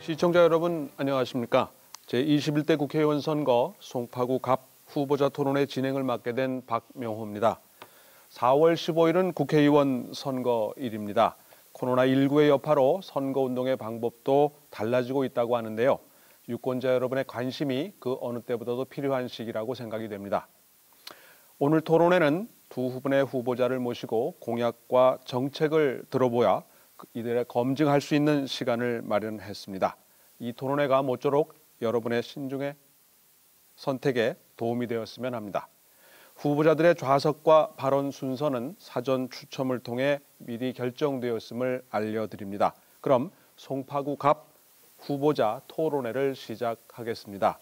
시청자 여러분 안녕하십니까? 제21대 국회의원 선거 송파구 갑 후보자 토론회 진행을 맡게 된 박명호입니다. 4월 15일은 국회의원 선거일입니다. 코로나19의 여파로 선거운동의 방법도 달라지고 있다고 하는데요. 유권자 여러분의 관심이 그 어느 때보다도 필요한 시기라고 생각이 됩니다. 오늘 토론회는 두 후보의 후보자를 모시고 공약과 정책을 들어보아 이들의 검증할 수 있는 시간을 마련했습니다. 이 토론회가 모쪼록 여러분의 신중의 선택에 도움이 되었으면 합니다. 후보자들의 좌석과 발언 순서는 사전 추첨을 통해 미리 결정되었음을 알려드립니다. 그럼 송파구 갑 후보자 토론회를 시작하겠습니다.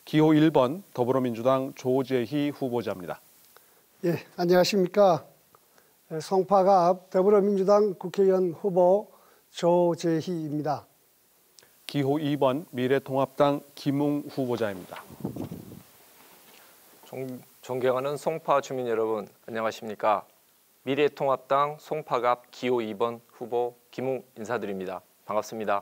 기호 1번 더불어민주당 조재희 후보자입니다. 예, 안녕하십니까. 송파갑 더불어민주당 국회의원 후보 조재희입니다. 기호 2번 미래통합당 김웅 후보자입니다. 존경하는 송파 주민 여러분 안녕하십니까. 미래통합당 송파갑 기호 2번 후보 김웅 인사드립니다. 반갑습니다.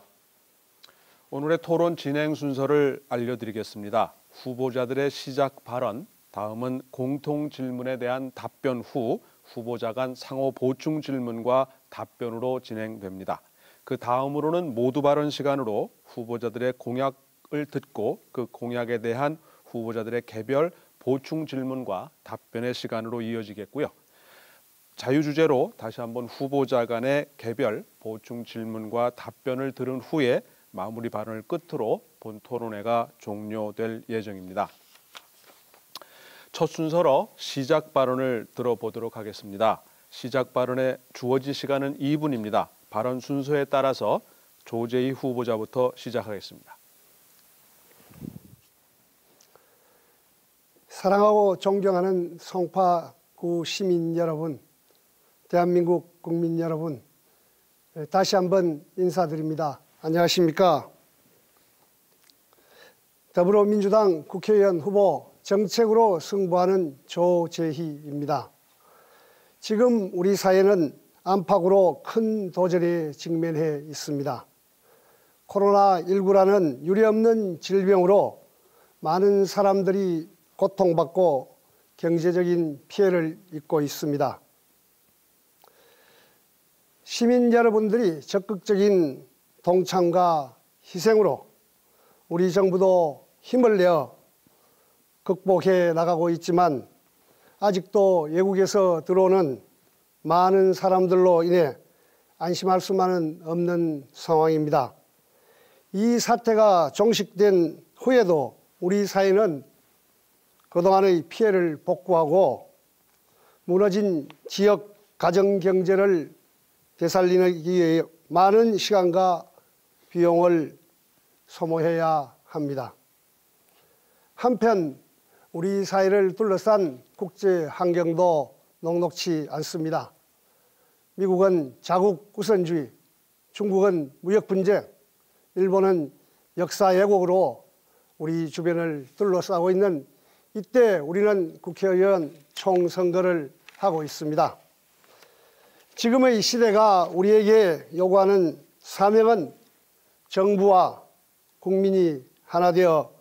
오늘의 토론 진행 순서를 알려드리겠습니다. 후보자들의 시작 발언, 다음은 공통 질문에 대한 답변 후 후보자 간 상호 보충 질문과 답변으로 진행됩니다. 그 다음으로는 모두 발언 시간으로 후보자들의 공약을 듣고 그 공약에 대한 후보자들의 개별 보충 질문과 답변의 시간으로 이어지겠고요. 자유주제로 다시 한번 후보자 간의 개별 보충 질문과 답변을 들은 후에 마무리 발언을 끝으로 본 토론회가 종료될 예정입니다. 첫 순서로 시작 발언을 들어보도록 하겠습니다. 시작 발언에 주어진 시간은 2분입니다. 발언 순서에 따라서 조재희 후보자부터 시작하겠습니다. 사랑하고 존경하는 송파구 시민 여러분, 대한민국 국민 여러분, 다시 한번 인사드립니다. 안녕하십니까? 더불어민주당 국회의원 후보 정책으로 승부하는 조재희입니다. 지금 우리 사회는 안팎으로 큰 도전에 직면해 있습니다. 코로나19라는 유례없는 질병으로 많은 사람들이 고통받고 경제적인 피해를 입고 있습니다. 시민 여러분들이 적극적인 동참과 희생으로 우리 정부도 힘을 내어 극복해 나가고 있지만 아직도 외국에서 들어오는 많은 사람들로 인해 안심할 수만은 없는 상황입니다. 이 사태가 종식된 후에도 우리 사회는 그동안의 피해를 복구하고 무너진 지역 가정경제를 되살리기 위해 많은 시간과 비용을 소모해야 합니다. 한편 우리 사회를 둘러싼 국제 환경도 녹록치 않습니다. 미국은 자국 우선주의, 중국은 무역 분쟁, 일본은 역사 왜곡으로 우리 주변을 둘러싸고 있는 이때 우리는 국회의원 총선거를 하고 있습니다. 지금의 시대가 우리에게 요구하는 사명은 정부와 국민이 하나 되어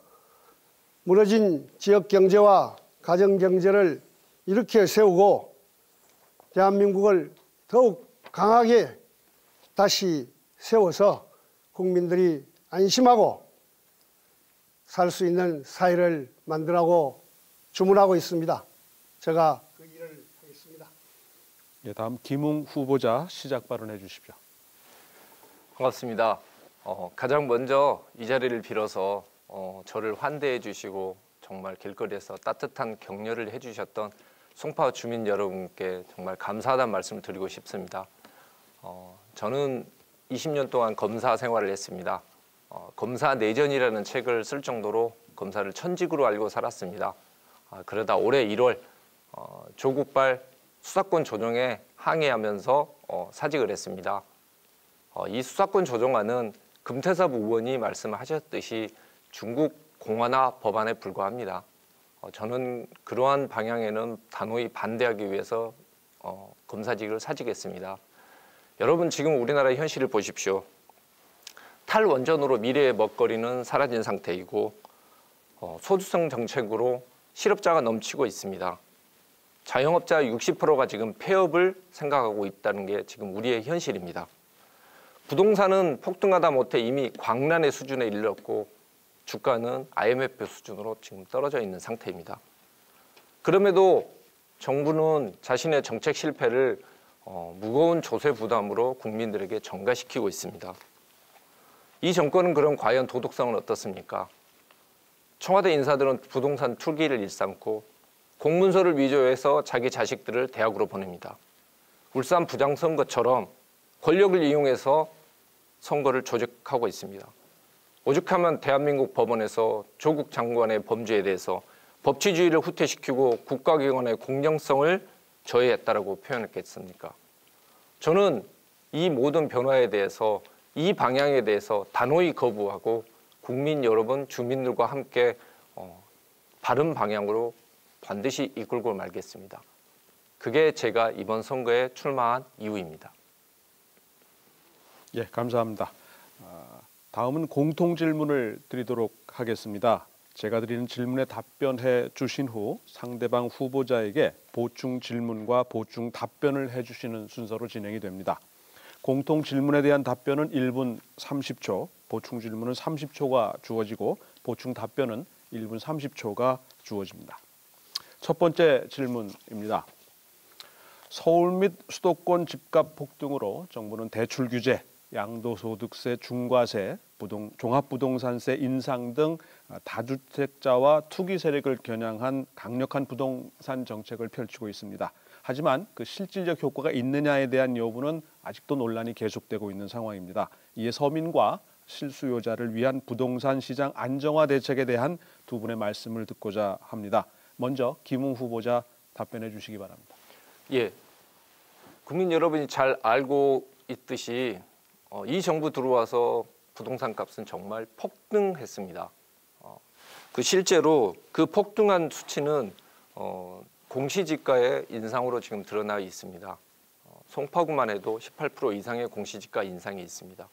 무너진 지역 경제와 가정 경제를 일으켜 세우고 대한민국을 더욱 강하게 다시 세워서 국민들이 안심하고 살 수 있는 사회를 만들라고 주문하고 있습니다. 제가 그 일을 하겠습니다. 예, 다음 김웅 후보자 시작 발언해 주십시오. 반갑습니다. 가장 먼저 이 자리를 빌어서 저를 환대해 주시고 정말 길거리에서 따뜻한 격려를 해주셨던 송파 주민 여러분께 정말 감사하다는 말씀을 드리고 싶습니다. 저는 20년 동안 검사 생활을 했습니다. 검사 내전이라는 책을 쓸 정도로 검사를 천직으로 알고 살았습니다. 그러다 올해 1월 조국발 수사권 조정에 항의하면서 사직을 했습니다. 이 수사권 조정안은 금태섭 의원이 말씀하셨듯이 중국 공안화 법안에 불과합니다. 저는 그러한 방향에는 단호히 반대하기 위해서 검사직을 사직했습니다. 여러분 지금 우리나라의 현실을 보십시오. 탈원전으로 미래의 먹거리는 사라진 상태이고 소주성 정책으로 실업자가 넘치고 있습니다. 자영업자 60%가 지금 폐업을 생각하고 있다는 게 지금 우리의 현실입니다. 부동산은 폭등하다 못해 이미 광란의 수준에 이르렀고 주가는 IMF 수준으로 지금 떨어져 있는 상태입니다. 그럼에도 정부는 자신의 정책 실패를 무거운 조세 부담으로 국민들에게 전가시키고 있습니다. 이 정권은 그럼 과연 도덕성은 어떻습니까? 청와대 인사들은 부동산 투기를 일삼고 공문서를 위조해서 자기 자식들을 대학으로 보냅니다. 울산 부장선거처럼 권력을 이용해서 선거를 조작하고 있습니다. 오죽하면 대한민국 법원에서 조국 장관의 범죄에 대해서 법치주의를 후퇴시키고 국가기관의 공정성을 저해했다라고 표현했겠습니까? 저는 이 모든 변화에 대해서 이 방향에 대해서 단호히 거부하고 국민 여러분, 주민들과 함께 바른 방향으로 반드시 이끌고 말겠습니다. 그게 제가 이번 선거에 출마한 이유입니다. 예, 감사합니다. 다음은 공통 질문을 드리도록 하겠습니다. 제가 드리는 질문에 답변해 주신 후 상대방 후보자에게 보충 질문과 보충 답변을 해주시는 순서로 진행이 됩니다. 공통 질문에 대한 답변은 1분 30초, 보충 질문은 30초가 주어지고 보충 답변은 1분 30초가 주어집니다. 첫 번째 질문입니다. 서울 및 수도권 집값 폭등으로 정부는 대출 규제, 양도소득세 중과세, 종합부동산세 인상 등 다주택자와 투기 세력을 겨냥한 강력한 부동산 정책을 펼치고 있습니다. 하지만 그 실질적 효과가 있느냐에 대한 여부는 아직도 논란이 계속되고 있는 상황입니다. 이에 서민과 실수요자를 위한 부동산 시장 안정화 대책에 대한 두 분의 말씀을 듣고자 합니다. 먼저 김웅 후보자 답변해 주시기 바랍니다. 예, 국민 여러분이 잘 알고 있듯이 이 정부 들어와서 부동산 값은 정말 폭등했습니다. 실제로 그 폭등한 수치는 공시지가의 인상으로 지금 드러나 있습니다. 송파구만 해도 18% 이상의 공시지가 인상이 있습니다.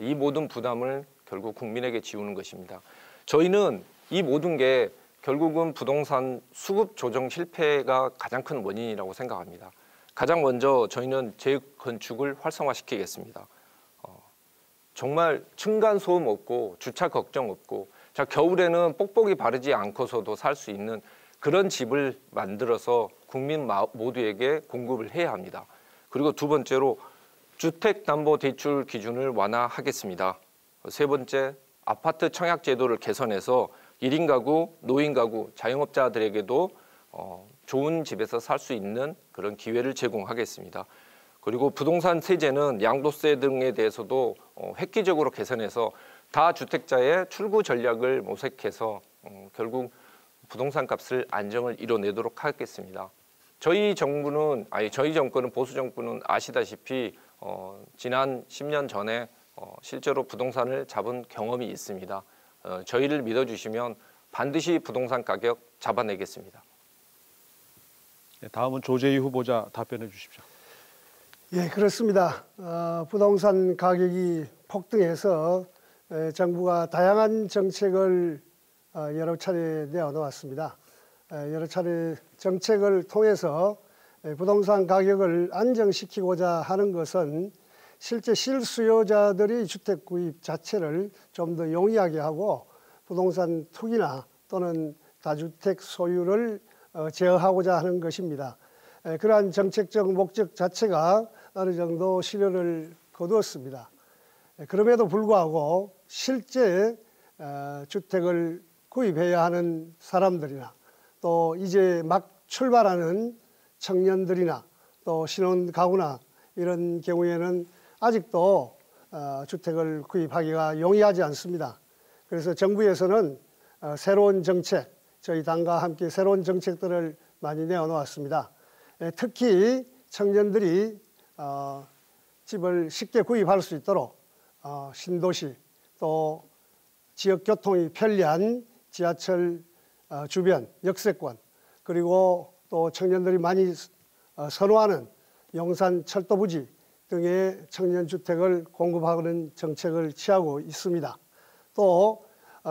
이 모든 부담을 결국 국민에게 지우는 것입니다. 저희는 이 모든 게 결국은 부동산 수급 조정 실패가 가장 큰 원인이라고 생각합니다. 가장 먼저 저희는 재건축을 활성화시키겠습니다. 정말 층간소음 없고 주차 걱정 없고 겨울에는 뽁뽁이 바르지 않고서도 살 수 있는 그런 집을 만들어서 국민 모두에게 공급을 해야 합니다. 그리고 두 번째로 주택담보대출 기준을 완화하겠습니다. 세 번째, 아파트 청약 제도를 개선해서 1인 가구, 노인 가구, 자영업자들에게도 좋은 집에서 살 수 있는 그런 기회를 제공하겠습니다. 그리고 부동산 세제는 양도세 등에 대해서도 획기적으로 개선해서 다주택자의 출구 전략을 모색해서 결국 부동산 값을 안정을 이뤄내도록 하겠습니다. 저희 정권은 보수 정부는 아시다시피 지난 10년 전에 실제로 부동산을 잡은 경험이 있습니다. 저희를 믿어주시면 반드시 부동산 가격 잡아내겠습니다. 다음은 조재희 후보자 답변해 주십시오. 예, 그렇습니다. 부동산 가격이 폭등해서 정부가 다양한 정책을 여러 차례 내어놓았습니다. 여러 차례 정책을 통해서 부동산 가격을 안정시키고자 하는 것은 실제 실수요자들이 주택 구입 자체를 좀 더 용이하게 하고 부동산 투기나 또는 다주택 소유를 제어하고자 하는 것입니다. 그러한 정책적 목적 자체가 어느 정도 실효를 거두었습니다. 그럼에도 불구하고 실제 주택을 구입해야 하는 사람들이나 또 이제 막 출발하는 청년들이나 또 신혼가구나 이런 경우에는 아직도 주택을 구입하기가 용이하지 않습니다. 그래서 정부에서는 새로운 정책, 저희 당과 함께 새로운 정책들을 많이 내어놓았습니다. 특히 청년들이 집을 쉽게 구입할 수 있도록 신도시 또 지역 교통이 편리한 지하철 주변 역세권 그리고 또 청년들이 많이 선호하는 용산 철도 부지 등의 청년주택을 공급하는 정책을 취하고 있습니다. 또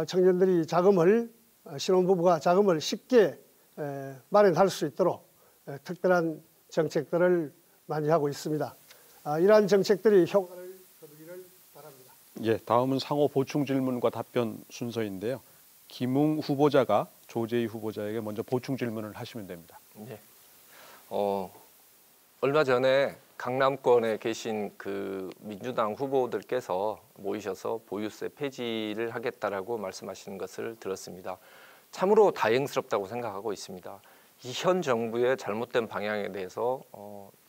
청년들이 신혼부부가 자금을 쉽게 마련할 수 있도록 특별한 정책들을 많이 하고 있습니다. 이러한 정책들이 효과를 거두기를 바랍니다. 예, 다음은 상호 보충 질문과 답변 순서인데요. 김웅 후보자가 조재희 후보자에게 먼저 보충 질문을 하시면 됩니다. 네. 얼마 전에 강남권에 계신 그 민주당 후보들께서 모이셔서 보유세 폐지를 하겠다라고 말씀하시는 것을 들었습니다. 참으로 다행스럽다고 생각하고 있습니다. 이 현 정부의 잘못된 방향에 대해서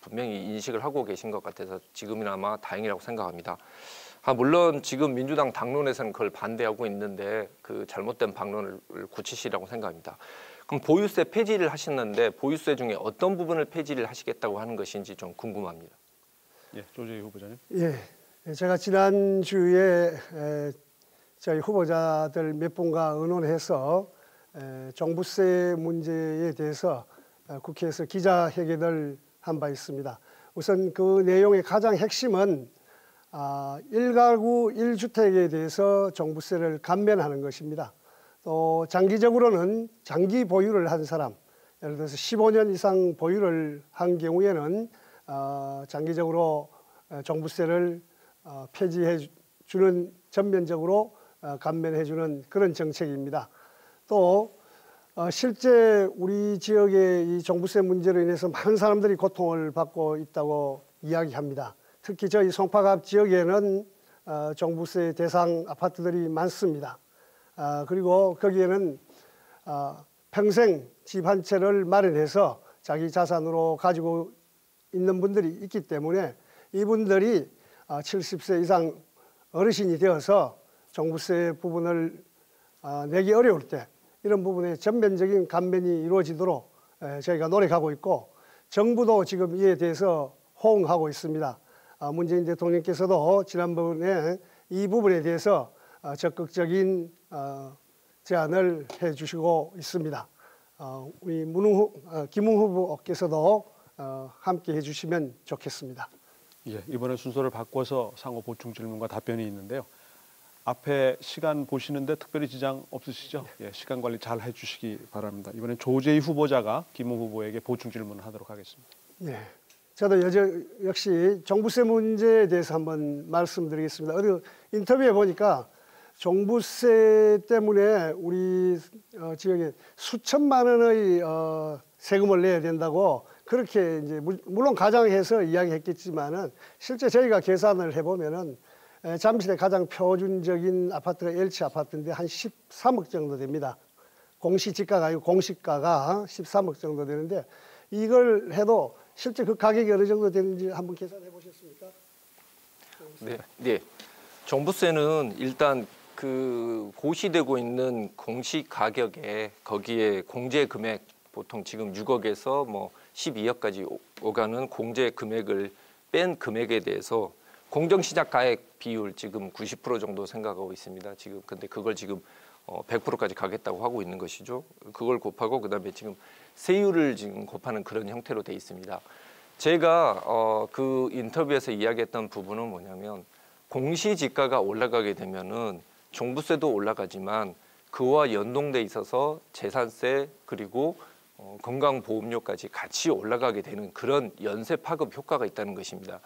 분명히 인식을 하고 계신 것 같아서 지금이나마 다행이라고 생각합니다. 물론 지금 민주당 당론에서는 그걸 반대하고 있는데 그 잘못된 방론을 고치시라고 생각합니다. 그럼 보유세 폐지를 하셨는데 보유세 중에 어떤 부분을 폐지를 하시겠다고 하는 것인지 좀 궁금합니다. 예, 조재희 후보자님. 예, 제가 지난주에 저희 후보자들 몇 분과 의논해서 종부세 문제에 대해서 국회에서 기자회견을 한 바 있습니다. 우선 그 내용의 가장 핵심은 1가구 1주택에 대해서 종부세를 감면하는 것입니다. 또 장기적으로는 장기 보유를 한 사람, 예를 들어서 15년 이상 보유를 한 경우에는 장기적으로 종부세를 폐지해 주는, 전면적으로 감면해 주는 그런 정책입니다. 또 실제 우리 지역의 이 종부세 문제로 인해서 많은 사람들이 고통을 받고 있다고 이야기합니다. 특히 저희 송파갑 지역에는 종부세 대상 아파트들이 많습니다. 그리고 거기에는 평생 집 한 채를 마련해서 자기 자산으로 가지고 있는 분들이 있기 때문에 이분들이 70세 이상 어르신이 되어서 종부세 부분을 내기 어려울 때 이런 부분에 전면적인 감면이 이루어지도록 저희가 노력하고 있고, 정부도 지금 이에 대해서 호응하고 있습니다. 문재인 대통령께서도 지난번에 이 부분에 대해서 적극적인 제안을 해주시고 있습니다. 우리 김웅 후보께서도 함께 해주시면 좋겠습니다. 예, 이번에 순서를 바꿔서 상호 보충 질문과 답변이 있는데요. 앞에 시간 보시는데 특별히 지장 없으시죠? 예, 시간 관리 잘 해주시기 바랍니다. 이번엔 조재희 후보자가 김웅 후보에게 보충 질문을 하도록 하겠습니다. 네, 저도 역시 종부세 문제에 대해서 한번 말씀드리겠습니다. 어디 인터뷰에 보니까 종부세 때문에 우리 지역에 수천만 원의 세금을 내야 된다고 그렇게 이제 물론 가정해서 이야기했겠지만은 실제 저희가 계산을 해보면은 잠실의 가장 표준적인 아파트가 LH 아파트인데 한 13억 정도 됩니다. 공시지가가 아니고 공시가가 13억 정도 되는데 이걸 해도 실제 그 가격이 어느 정도 되는지 한번 계산해 보셨습니까? 네. 종부세는 일단 그 고시되고 있는 공시 가격에 거기에 공제 금액 보통 지금 6억에서 뭐 12억까지 오가는 공제 금액을 뺀 금액에 대해서 공정시작 가액 비율 지금 90% 정도 생각하고 있습니다. 지금 근데 그걸 지금 100%까지 가겠다고 하고 있는 것이죠. 그걸 곱하고 그다음에 지금 세율을 지금 곱하는 그런 형태로 돼 있습니다. 제가 그 인터뷰에서 이야기했던 부분은 뭐냐면 공시지가가 올라가게 되면은 종부세도 올라가지만 그와 연동돼 있어서 재산세 그리고 건강보험료까지 같이 올라가게 되는 그런 연쇄 파급 효과가 있다는 것입니다.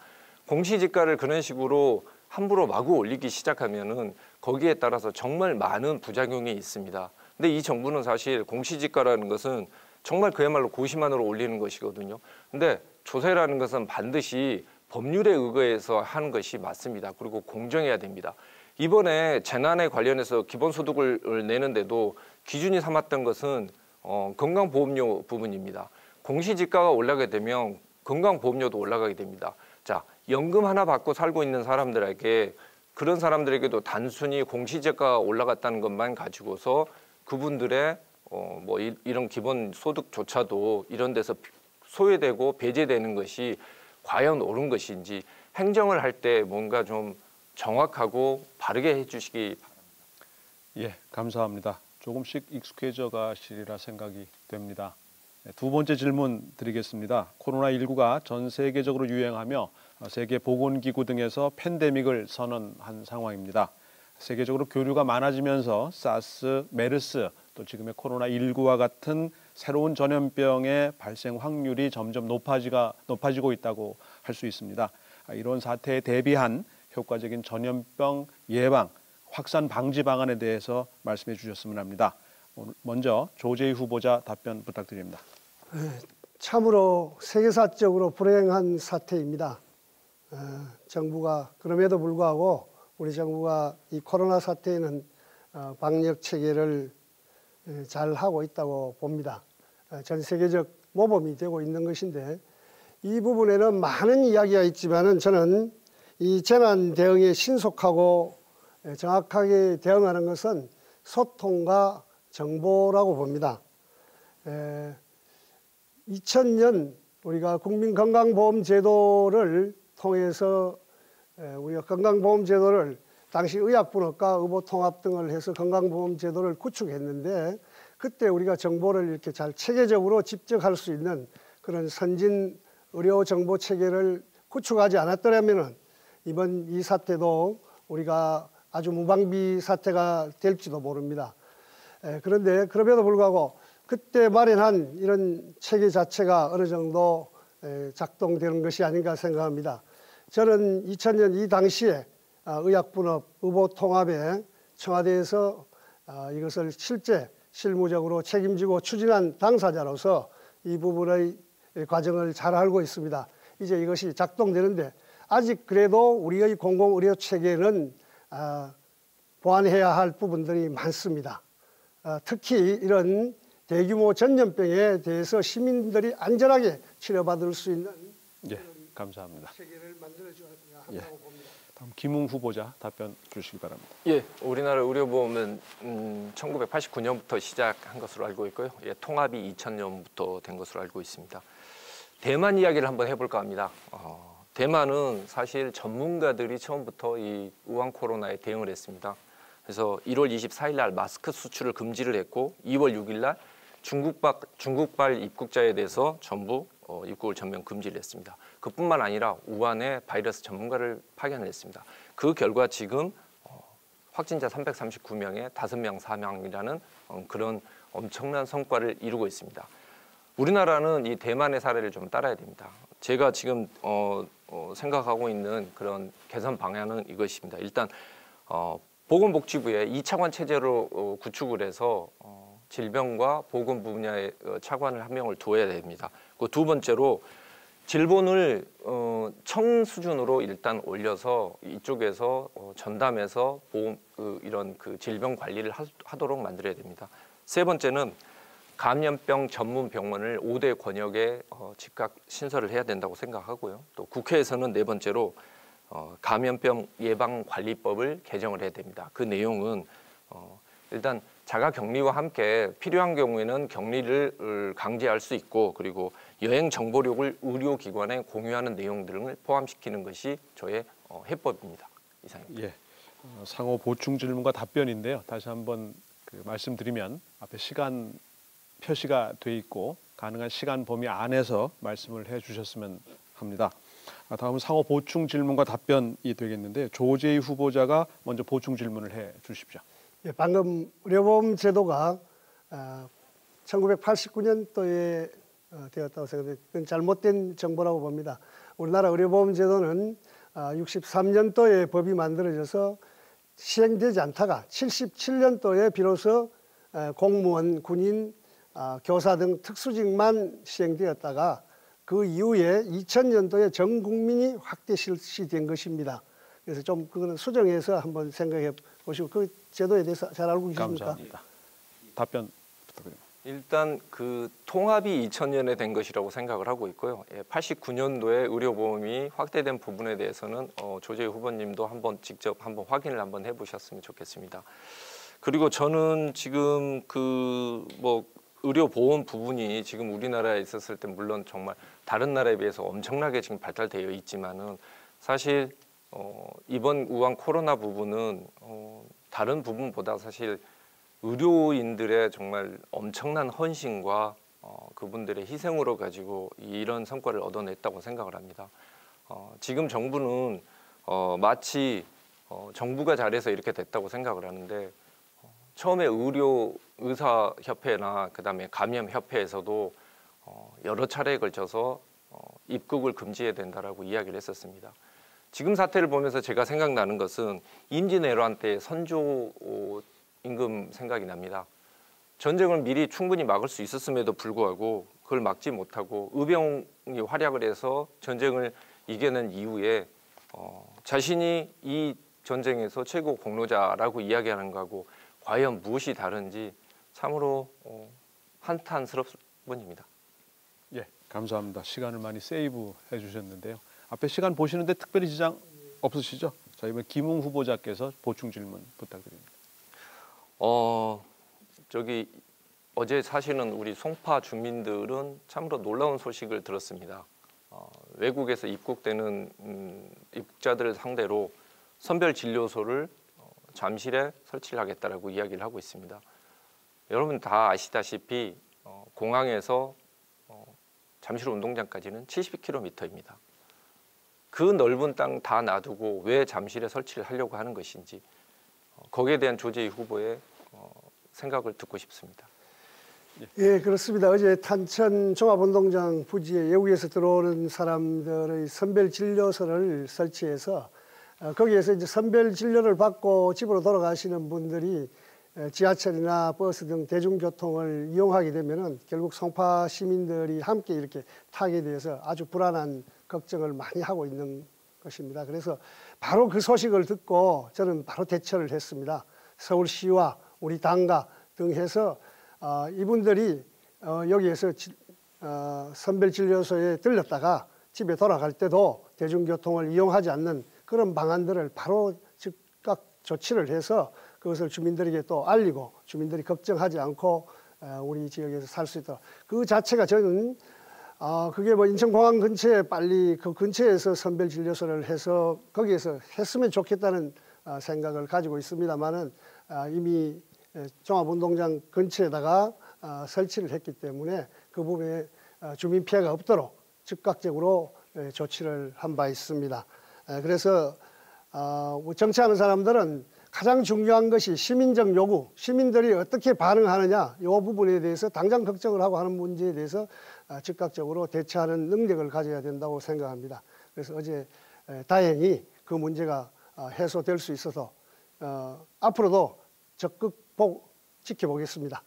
공시지가를 그런 식으로 함부로 마구 올리기 시작하면은 거기에 따라서 정말 많은 부작용이 있습니다. 근데 이 정부는 사실 공시지가라는 것은 정말 그야말로 고시만으로 올리는 것이거든요. 근데 조세라는 것은 반드시 법률에 의거해서 하는 것이 맞습니다. 그리고 공정해야 됩니다. 이번에 재난에 관련해서 기본소득을 내는데도 기준이 삼았던 것은 건강보험료 부분입니다. 공시지가가 올라가게 되면 건강보험료도 올라가게 됩니다. 자, 연금 하나 받고 살고 있는 사람들에게 그런 사람들에게도 단순히 공시지가가 올라갔다는 것만 가지고서 그분들의 뭐 이런 기본 소득조차도 이런 데서 소외되고 배제되는 것이 과연 옳은 것인지 행정을 할 때 뭔가 좀 정확하고 바르게 해주시기 바랍니다. 예, 감사합니다. 조금씩 익숙해져 가시리라 생각이 됩니다. 두 번째 질문 드리겠습니다. 코로나19가 전 세계적으로 유행하며 세계 보건기구 등에서 팬데믹을 선언한 상황입니다. 세계적으로 교류가 많아지면서 사스, 메르스, 또 지금의 코로나19와 같은 새로운 전염병의 발생 확률이 점점 높아지고 있다고 할 수 있습니다. 이런 사태에 대비한 효과적인 전염병 예방, 확산 방지 방안에 대해서 말씀해 주셨으면 합니다. 먼저 조재희 후보자 답변 부탁드립니다. 참으로 세계사적으로 불행한 사태입니다. 정부가 그럼에도 불구하고 우리 정부가 이 코로나 사태에는 방역 체계를 잘 하고 있다고 봅니다. 전 세계적 모범이 되고 있는 것인데 이 부분에는 많은 이야기가 있지만은 저는 이 재난 대응에 신속하고 정확하게 대응하는 것은 소통과 정보라고 봅니다. 2000년 우리가 국민건강보험제도를 통해서 우리가 건강보험제도를 당시 의약분업과 의료통합 등을 해서 건강보험제도를 구축했는데 그때 우리가 정보를 이렇게 잘 체계적으로 집적할 수 있는 그런 선진 의료정보체계를 구축하지 않았더라면 이번 이 사태도 우리가 아주 무방비 사태가 될지도 모릅니다. 그런데 그럼에도 불구하고 그때 마련한 이런 체계 자체가 어느 정도 작동되는 것이 아닌가 생각합니다. 저는 2000년 이 당시에 의약분업, 의보통합에 청와대에서 이것을 실무적으로 책임지고 추진한 당사자로서 이 부분의 과정을 잘 알고 있습니다. 이제 이것이 작동되는데 아직 그래도 우리의 공공의료 체계는 보완해야 할 부분들이 많습니다. 특히 이런 대규모 전염병에 대해서 시민들이 안전하게 치료받을 수 있는 감사합니다. 체계를 만들어줘야 한다고 봅니다. 다음 김웅 후보자 답변 주시기 바랍니다. 우리나라 의료보험은 1989년부터 시작한 것으로 알고 있고요. 통합이 2000년부터 된 것으로 알고 있습니다. 대만 이야기를 한번 해볼까 합니다. 대만은 사실 전문가들이 처음부터 이 우한 코로나에 대응을 했습니다. 그래서 1월 24일 날 마스크 수출을 금지를 했고 2월 6일 날 중국발 입국자에 대해서 전부 입국을 전면 금지를 했습니다. 그뿐만 아니라 우한에 바이러스 전문가를 파견을 했습니다. 그 결과 지금 확진자 339명에 5명 사망이라는 그런 엄청난 성과를 이루고 있습니다. 우리나라는 이 대만의 사례를 좀 따라야 됩니다. 제가 지금 생각하고 있는 그런 개선 방향은 이것입니다. 일단 보건복지부에 2차관 체제로 구축을 해서 질병과 보건 분야의 차관을 한 명을 두어야 됩니다. 그 두 번째로 질본을 청 수준으로 일단 올려서 이쪽에서 전담해서 이런 질병 관리를 하도록 만들어야 됩니다. 세 번째는 감염병 전문 병원을 5대 권역에 즉각 신설을 해야 된다고 생각하고요. 또 국회에서는 네 번째로 감염병 예방관리법을 개정을 해야 됩니다. 그 내용은 일단 자가격리와 함께 필요한 경우에는 격리를 강제할 수 있고 그리고 여행 정보력을 의료기관에 공유하는 내용 등을 포함시키는 것이 저의 해법입니다. 이상입니다. 상호 보충 질문과 답변인데요. 다시 한번 말씀드리면 앞에 시간 표시가 돼 있고 가능한 시간 범위 안에서 말씀을 해주셨으면 합니다. 다음은 상호 보충 질문과 답변이 되겠는데 조재희 후보자가 먼저 보충 질문을 해 주십시오. 방금 의료보험 제도가 1989년도에 되었다고 생각합니다. 그건 잘못된 정보라고 봅니다. 우리나라 의료보험 제도는 63년도에 법이 만들어져서 시행되지 않다가 77년도에 비로소 공무원, 군인, 교사 등 특수직만 시행되었다가 그 이후에 2000년도에 전 국민이 확대 실시된 것입니다. 그래서 좀 그거는 수정해서 한번 생각해 보시고 그 제도에 대해서 잘 알고 계십니까? 감사합니다. 답변 부탁드립니다. 일단 그 통합이 2000년에 된 것이라고 생각을 하고 있고요. 89년도에 의료보험이 확대된 부분에 대해서는 조재희 후보님도 직접 확인을 해보셨으면 좋겠습니다. 그리고 저는 지금 의료보험 부분이 지금 우리나라에 있었을 때 물론 정말 다른 나라에 비해서 엄청나게 지금 발달되어 있지만은 사실 이번 우한 코로나 부분은 다른 부분보다 사실 의료인들의 정말 엄청난 헌신과 그분들의 희생으로 가지고 이런 성과를 얻어냈다고 생각을 합니다. 지금 정부는 마치 정부가 잘해서 이렇게 됐다고 생각을 하는데 처음에 의사협회나 그다음에 감염협회에서도 여러 차례에 걸쳐서 입국을 금지해야 된다라고 이야기를 했었습니다. 지금 사태를 보면서 제가 생각나는 것은 임진왜란 때 선조 임금 생각이 납니다. 전쟁을 미리 충분히 막을 수 있었음에도 불구하고 그걸 막지 못하고 의병이 활약을 해서 전쟁을 이겨낸 이후에 자신이 이 전쟁에서 최고 공로자라고 이야기하는 거하고 과연 무엇이 다른지 참으로 한탄스럽을 뿐입니다. 예, 감사합니다. 시간을 많이 세이브해 주셨는데요. 앞에 시간 보시는데 특별히 지장 없으시죠? 자, 이번 김웅 후보자께서 보충 질문 부탁드립니다. 어제 사실은 우리 송파 주민들은 참으로 놀라운 소식을 들었습니다. 외국에서 입국되는 입국자들을 상대로 선별 진료소를 잠실에 설치를 하겠다라고 이야기를 하고 있습니다. 여러분 다 아시다시피 공항에서 잠실 운동장까지는 70km입니다. 그 넓은 땅 다 놔두고 왜 잠실에 설치를 하려고 하는 것인지 거기에 대한 조재희 후보의 생각을 듣고 싶습니다. 예, 그렇습니다. 어제 탄천 종합운동장 부지에 외국에서 들어오는 사람들의 선별 진료소를 설치해서 거기에서 이제 선별 진료를 받고 집으로 돌아가시는 분들이 지하철이나 버스 등 대중교통을 이용하게 되면은 결국 송파 시민들이 함께 이렇게 타게 돼서 아주 불안한 걱정을 많이 하고 있는 것입니다. 그래서 바로 그 소식을 듣고 저는 바로 대처를 했습니다. 서울시와 우리 당과 등 해서 이분들이 여기에서 선별진료소에 들렸다가 집에 돌아갈 때도 대중교통을 이용하지 않는 그런 방안들을 바로 즉각 조치를 해서 그것을 주민들에게 또 알리고 주민들이 걱정하지 않고 우리 지역에서 살 수 있도록 그 자체가 저는 그게 뭐 인천공항 근처에 빨리 그 근처에서 선별진료소를 해서 거기에서 했으면 좋겠다는 생각을 가지고 있습니다만은 이미 종합운동장 근처에다가 설치를 했기 때문에 그 부분에 주민 피해가 없도록 즉각적으로 조치를 한 바 있습니다. 그래서 정치하는 사람들은 가장 중요한 것이 시민적 요구, 시민들이 어떻게 반응하느냐 이 부분에 대해서 당장 걱정을 하고 하는 문제에 대해서 즉각적으로 대처하는 능력을 가져야 된다고 생각합니다. 그래서 어제 다행히 그 문제가 해소될 수 있어서 앞으로도 적극 지켜보겠습니다.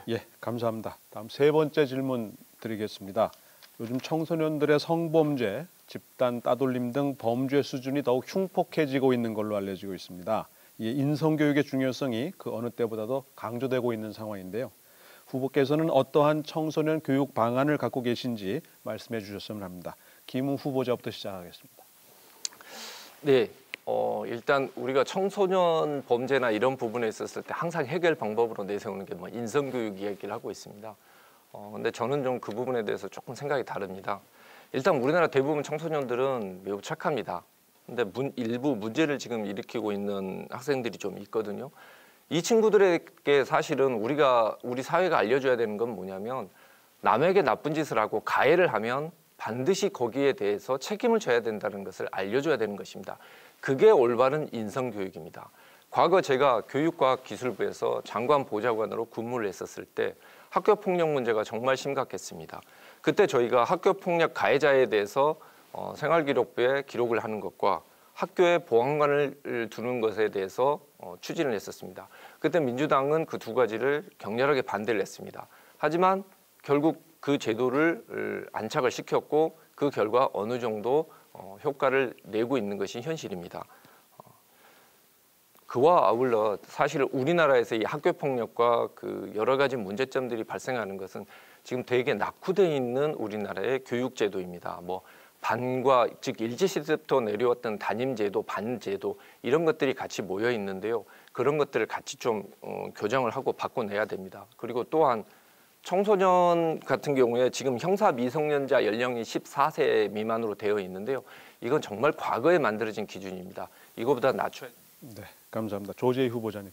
예, 감사합니다. 다음 세 번째 질문 드리겠습니다. 요즘 청소년들의 성범죄, 집단 따돌림 등 범죄 수준이 더욱 흉폭해지고 있는 걸로 알려지고 있습니다. 이 인성교육의 중요성이 그 어느 때보다도 강조되고 있는 상황인데요. 후보께서는 어떠한 청소년 교육 방안을 갖고 계신지 말씀해 주셨으면 합니다. 김웅 후보자부터 시작하겠습니다. 네, 일단 우리가 청소년 범죄나 이런 부분에 있었을 때 항상 해결 방법으로 내세우는 게 뭐 인성교육 이야기를 하고 있습니다. 근데 저는 좀 그 부분에 대해서 조금 생각이 다릅니다. 일단 우리나라 대부분 청소년들은 매우 착합니다. 근데 일부 문제를 지금 일으키고 있는 학생들이 좀 있거든요. 이 친구들에게 사실은 우리 사회가 알려줘야 되는 건 뭐냐면 남에게 나쁜 짓을 하고 가해를 하면 반드시 거기에 대해서 책임을 져야 된다는 것을 알려줘야 되는 것입니다. 그게 올바른 인성교육입니다. 과거 제가 교육과학기술부에서 장관 보좌관으로 근무를 했었을 때 학교폭력 문제가 정말 심각했습니다. 그때 저희가 학교폭력 가해자에 대해서 생활기록부에 기록을 하는 것과 학교에 보안관을 두는 것에 대해서 추진을 했었습니다. 그때 민주당은 그 두 가지를 격렬하게 반대를 했습니다. 하지만 결국 그 제도를 안착을 시켰고 그 결과 어느 정도 효과를 내고 있는 것이 현실입니다. 그와 아울러 사실 우리나라에서 이 학교폭력과 그 여러 가지 문제점들이 발생하는 것은 지금 되게 낙후되어 있는 우리나라의 교육제도입니다. 뭐 반과 즉 일제시대부터 내려왔던 담임제도, 반제도 이런 것들이 같이 모여 있는데요. 그런 것들을 같이 좀 교정을 하고 바꿔내야 됩니다. 그리고 또한 청소년 같은 경우에 지금 형사 미성년자 연령이 14세 미만으로 되어 있는데요. 이건 정말 과거에 만들어진 기준입니다. 이거보다 낮춰야. 네, 감사합니다. 조재희 후보자님.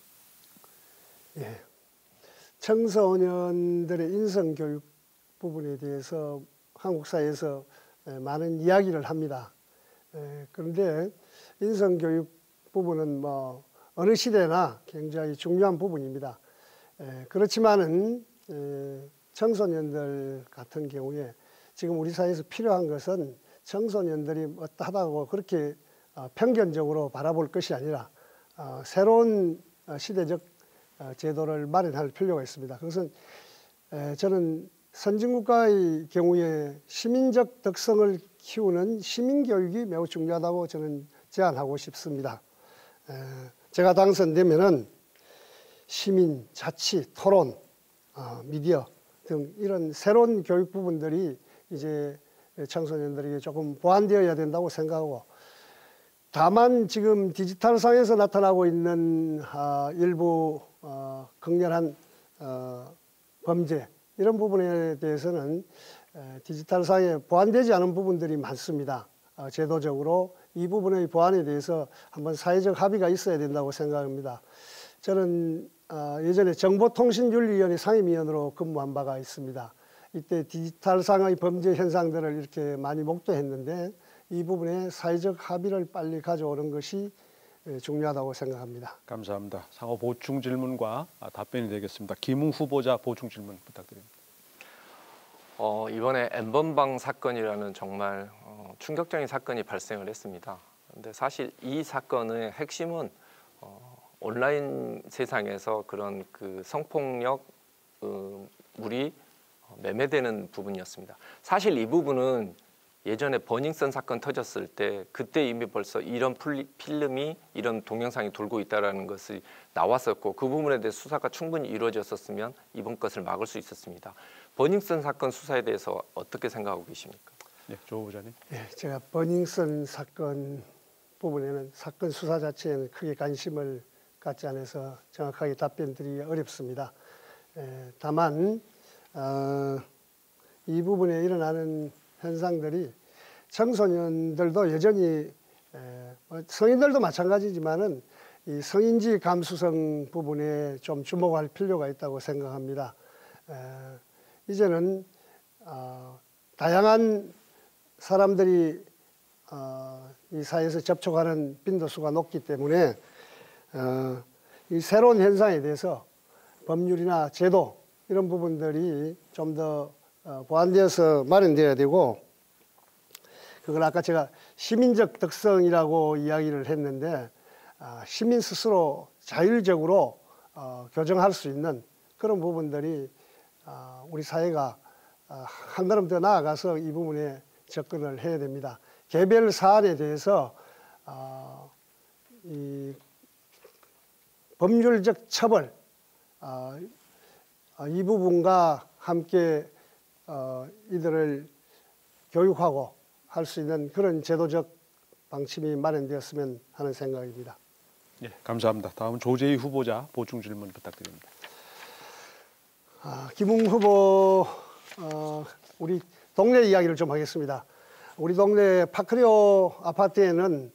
예, 청소년들의 인성교육 부분에 대해서 한국 사회에서 많은 이야기를 합니다. 그런데 인성교육 부분은 뭐 어느 시대나 굉장히 중요한 부분입니다. 그렇지만은 청소년들 같은 경우에 지금 우리 사회에서 필요한 것은 청소년들이 어떠하다고 그렇게 편견적으로 바라볼 것이 아니라 새로운 시대적 제도를 마련할 필요가 있습니다. 그것은 저는 선진국가의 경우에 시민적 덕성을 키우는 시민교육이 매우 중요하다고 저는 제안하고 싶습니다. 제가 당선되면은 시민, 자치, 토론, 미디어 등 이런 새로운 교육 부분들이 이제 청소년들에게 조금 보완되어야 된다고 생각하고, 다만 지금 디지털상에서 나타나고 있는 일부 극렬한 범죄 이런 부분에 대해서는 디지털상에 보완되지 않은 부분들이 많습니다. 제도적으로 이 부분의 보완에 대해서 한번 사회적 합의가 있어야 된다고 생각합니다. 저는 예전에 정보통신윤리위원회 상임위원으로 근무한 바가 있습니다. 이때 디지털상의 범죄 현상들을 이렇게 많이 목도했는데 이 부분에 사회적 합의를 빨리 가져오는 것이 중요하다고 생각합니다. 감사합니다. 상호 보충 질문과 답변이 되겠습니다. 김웅 후보자 보충 질문 부탁드립니다. 이번에 N번방 사건이라는 정말 충격적인 사건이 발생을 했습니다. 그런데 사실 이 사건의 핵심은 온라인 세상에서 그런 그 성폭력 물이 매매되는 부분이었습니다. 사실 이 부분은 예전에 버닝썬 사건 터졌을 때 그때 이미 벌써 이런 필름이 이런 동영상이 돌고 있다는 것이 나왔었고 그 부분에 대해 수사가 충분히 이루어졌었으면 이번 것을 막을 수 있었습니다. 버닝썬 사건 수사에 대해서 어떻게 생각하고 계십니까? 네, 조 후보자님. 제가 버닝썬 사건 부분에는 사건 수사 자체에는 크게 관심을 갖지 않아서 정확하게 답변드리기 어렵습니다. 다만 이 부분에 일어나는 현상들이 청소년들도 여전히 성인들도 마찬가지지만은 이 성인지 감수성 부분에 좀 주목할 필요가 있다고 생각합니다. 이제는 다양한 사람들이 이 사회에서 접촉하는 빈도수가 높기 때문에 이 새로운 현상에 대해서 법률이나 제도 이런 부분들이 좀 더 보완되어서 마련되어야 되고, 그걸 아까 제가 시민적 덕성이라고 이야기를 했는데 시민 스스로 자율적으로 교정할 수 있는 그런 부분들이 우리 사회가 한 걸음 더 나아가서 이 부분에 접근을 해야 됩니다. 개별 사안에 대해서 이 법률적 처벌 이 부분과 함께 이들을 교육하고 할 수 있는 그런 제도적 방침이 마련되었으면 하는 생각입니다. 네, 감사합니다. 다음은 조재희 후보자 보충 질문 부탁드립니다. 김웅 후보 우리 동네 이야기를 좀 하겠습니다. 우리 동네 파크리오 아파트에는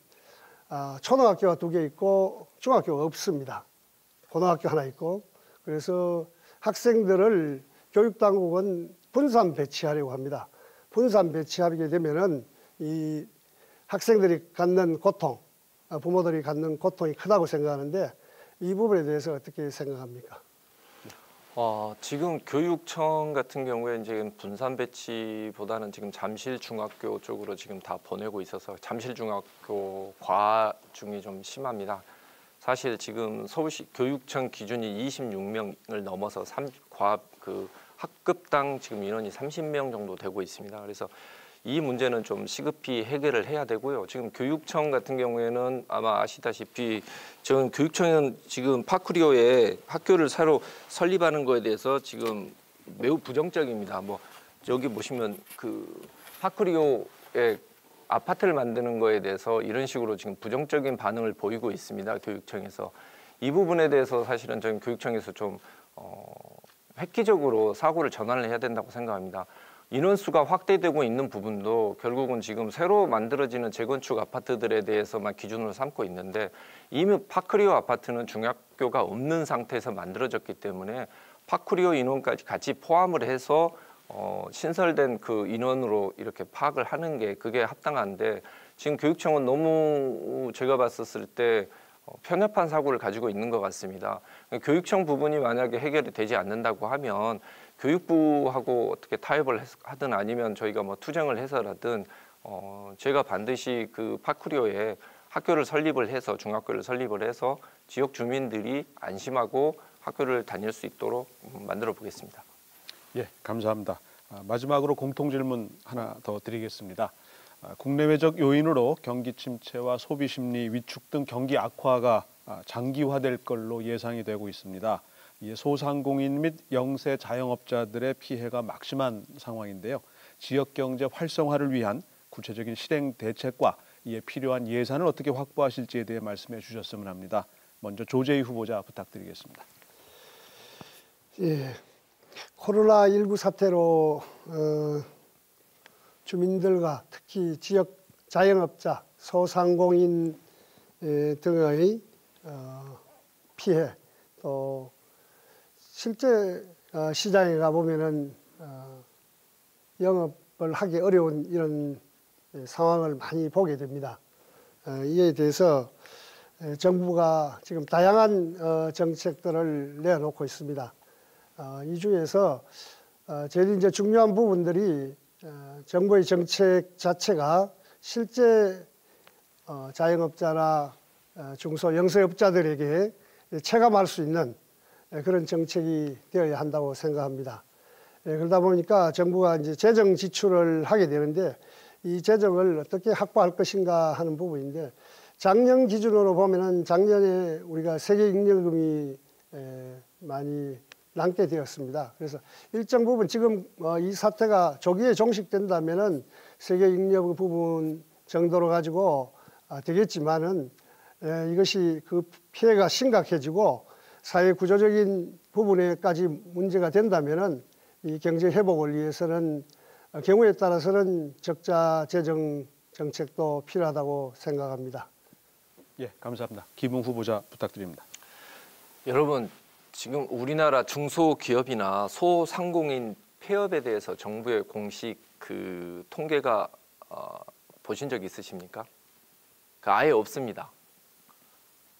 초등학교가 2개 있고 중학교가 없습니다. 고등학교 하나 있고, 그래서 학생들을 교육당국은 분산 배치하려고 합니다. 분산 배치하게 되면은 이 학생들이 갖는 고통, 부모들이 갖는 고통이 크다고 생각하는데 이 부분에 대해서 어떻게 생각합니까? 지금 교육청 같은 경우에 이제 분산 배치보다는 지금 잠실중학교 쪽으로 지금 다 보내고 있어서 잠실중학교 과중이 좀 심합니다. 사실 지금 서울시 교육청 기준이 26명을 넘어서 학급당 지금 인원이 30명 정도 되고 있습니다. 그래서 이 문제는 좀 시급히 해결을 해야 되고요. 지금 교육청 같은 경우에는 아마 아시다시피 지금 교육청은 지금 파크리오에 학교를 새로 설립하는 거에 대해서 지금 매우 부정적입니다. 여기 보시면 그 파크리오에 아파트를 만드는 거에 대해서 이런 식으로 지금 부정적인 반응을 보이고 있습니다. 교육청에서. 이 부분에 대해서 사실은 저희 교육청에서 좀 획기적으로 사고를 전환을 해야 된다고 생각합니다. 인원수가 확대되고 있는 부분도 결국은 지금 새로 만들어지는 재건축 아파트들에 대해서만 기준으로 삼고 있는데 이미 파크리오 아파트는 중학교가 없는 상태에서 만들어졌기 때문에 파크리오 인원까지 같이 포함을 해서 신설된 그 인원으로 이렇게 파악을 하는 게 그게 합당한데 지금 교육청은 너무 제가 봤었을 때 편협한 사고를 가지고 있는 것 같습니다. 교육청 부분이 만약에 해결이 되지 않는다고 하면 교육부하고 어떻게 타협을 하든 아니면 저희가 뭐 투쟁을 해서라든 제가 반드시 그 파크리오에 학교를 설립을 해서 중학교를 설립을 해서 지역 주민들이 안심하고 학교를 다닐 수 있도록 만들어 보겠습니다. 예, 감사합니다. 마지막으로 공통 질문 하나 더 드리겠습니다. 국내외적 요인으로 경기 침체와 소비 심리 위축 등 경기 악화가 장기화될 걸로 예상이 되고 있습니다. 이에 소상공인 및 영세 자영업자들의 피해가 막심한 상황인데요. 지역 경제 활성화를 위한 구체적인 실행 대책과 이에 필요한 예산을 어떻게 확보하실지에 대해 말씀해 주셨으면 합니다. 먼저 조재희 후보자 부탁드리겠습니다. 예, 코로나19 사태로 주민들과 특히 지역 자영업자, 소상공인 등의 피해, 또 실제 시장에 가보면은 영업을 하기 어려운 이런 상황을 많이 보게 됩니다. 이에 대해서 정부가 지금 다양한 정책들을 내놓고 있습니다. 이 중에서 제일 이제 중요한 부분들이 정부의 정책 자체가 실제 자영업자나 중소 영세업자들에게 체감할 수 있는 그런 정책이 되어야 한다고 생각합니다. 그러다 보니까 정부가 이제 재정 지출을 하게 되는데 이 재정을 어떻게 확보할 것인가 하는 부분인데 작년 기준으로 보면은 작년에 우리가 세계잉여금이 많이 남게 되었습니다. 그래서 일정 부분 지금 이 사태가 조기에 종식된다면은 세계잉여 부분 정도로 가지고 되겠지만은 이것이 그 피해가 심각해지고 사회 구조적인 부분에까지 문제가 된다면은 이 경제 회복을 위해서는 경우에 따라서는 적자 재정 정책도 필요하다고 생각합니다. 예, 감사합니다. 김웅 후보자 부탁드립니다. 여러분, 지금 우리나라 중소기업이나 소상공인 폐업에 대해서 정부의 공식 그 통계가 보신 적 있으십니까? 아예 없습니다.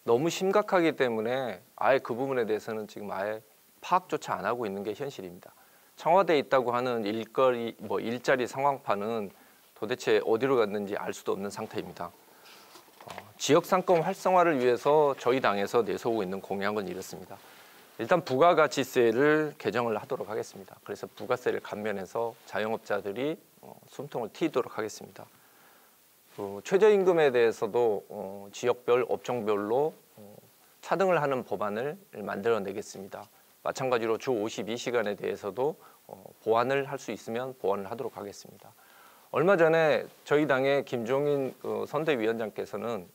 너무 심각하기 때문에 아예 그 부분에 대해서는 지금 아예 파악조차 안 하고 있는 게 현실입니다. 청와대에 있다고 하는 일거리, 일자리 상황파는 도대체 어디로 갔는지 알 수도 없는 상태입니다. 지역 상권 활성화를 위해서 저희 당에서 내세우고 있는 공약은 이렇습니다. 일단 부가가치세를 개정을 하도록 하겠습니다. 그래서 부가세를 감면해서 자영업자들이 숨통을 트이도록 하겠습니다. 최저임금에 대해서도 지역별, 업종별로 차등을 하는 법안을 만들어내겠습니다. 마찬가지로 주 52시간에 대해서도 보완을 할 수 있으면 보완을 하도록 하겠습니다. 얼마 전에 저희 당의 김종인 선대위원장께서는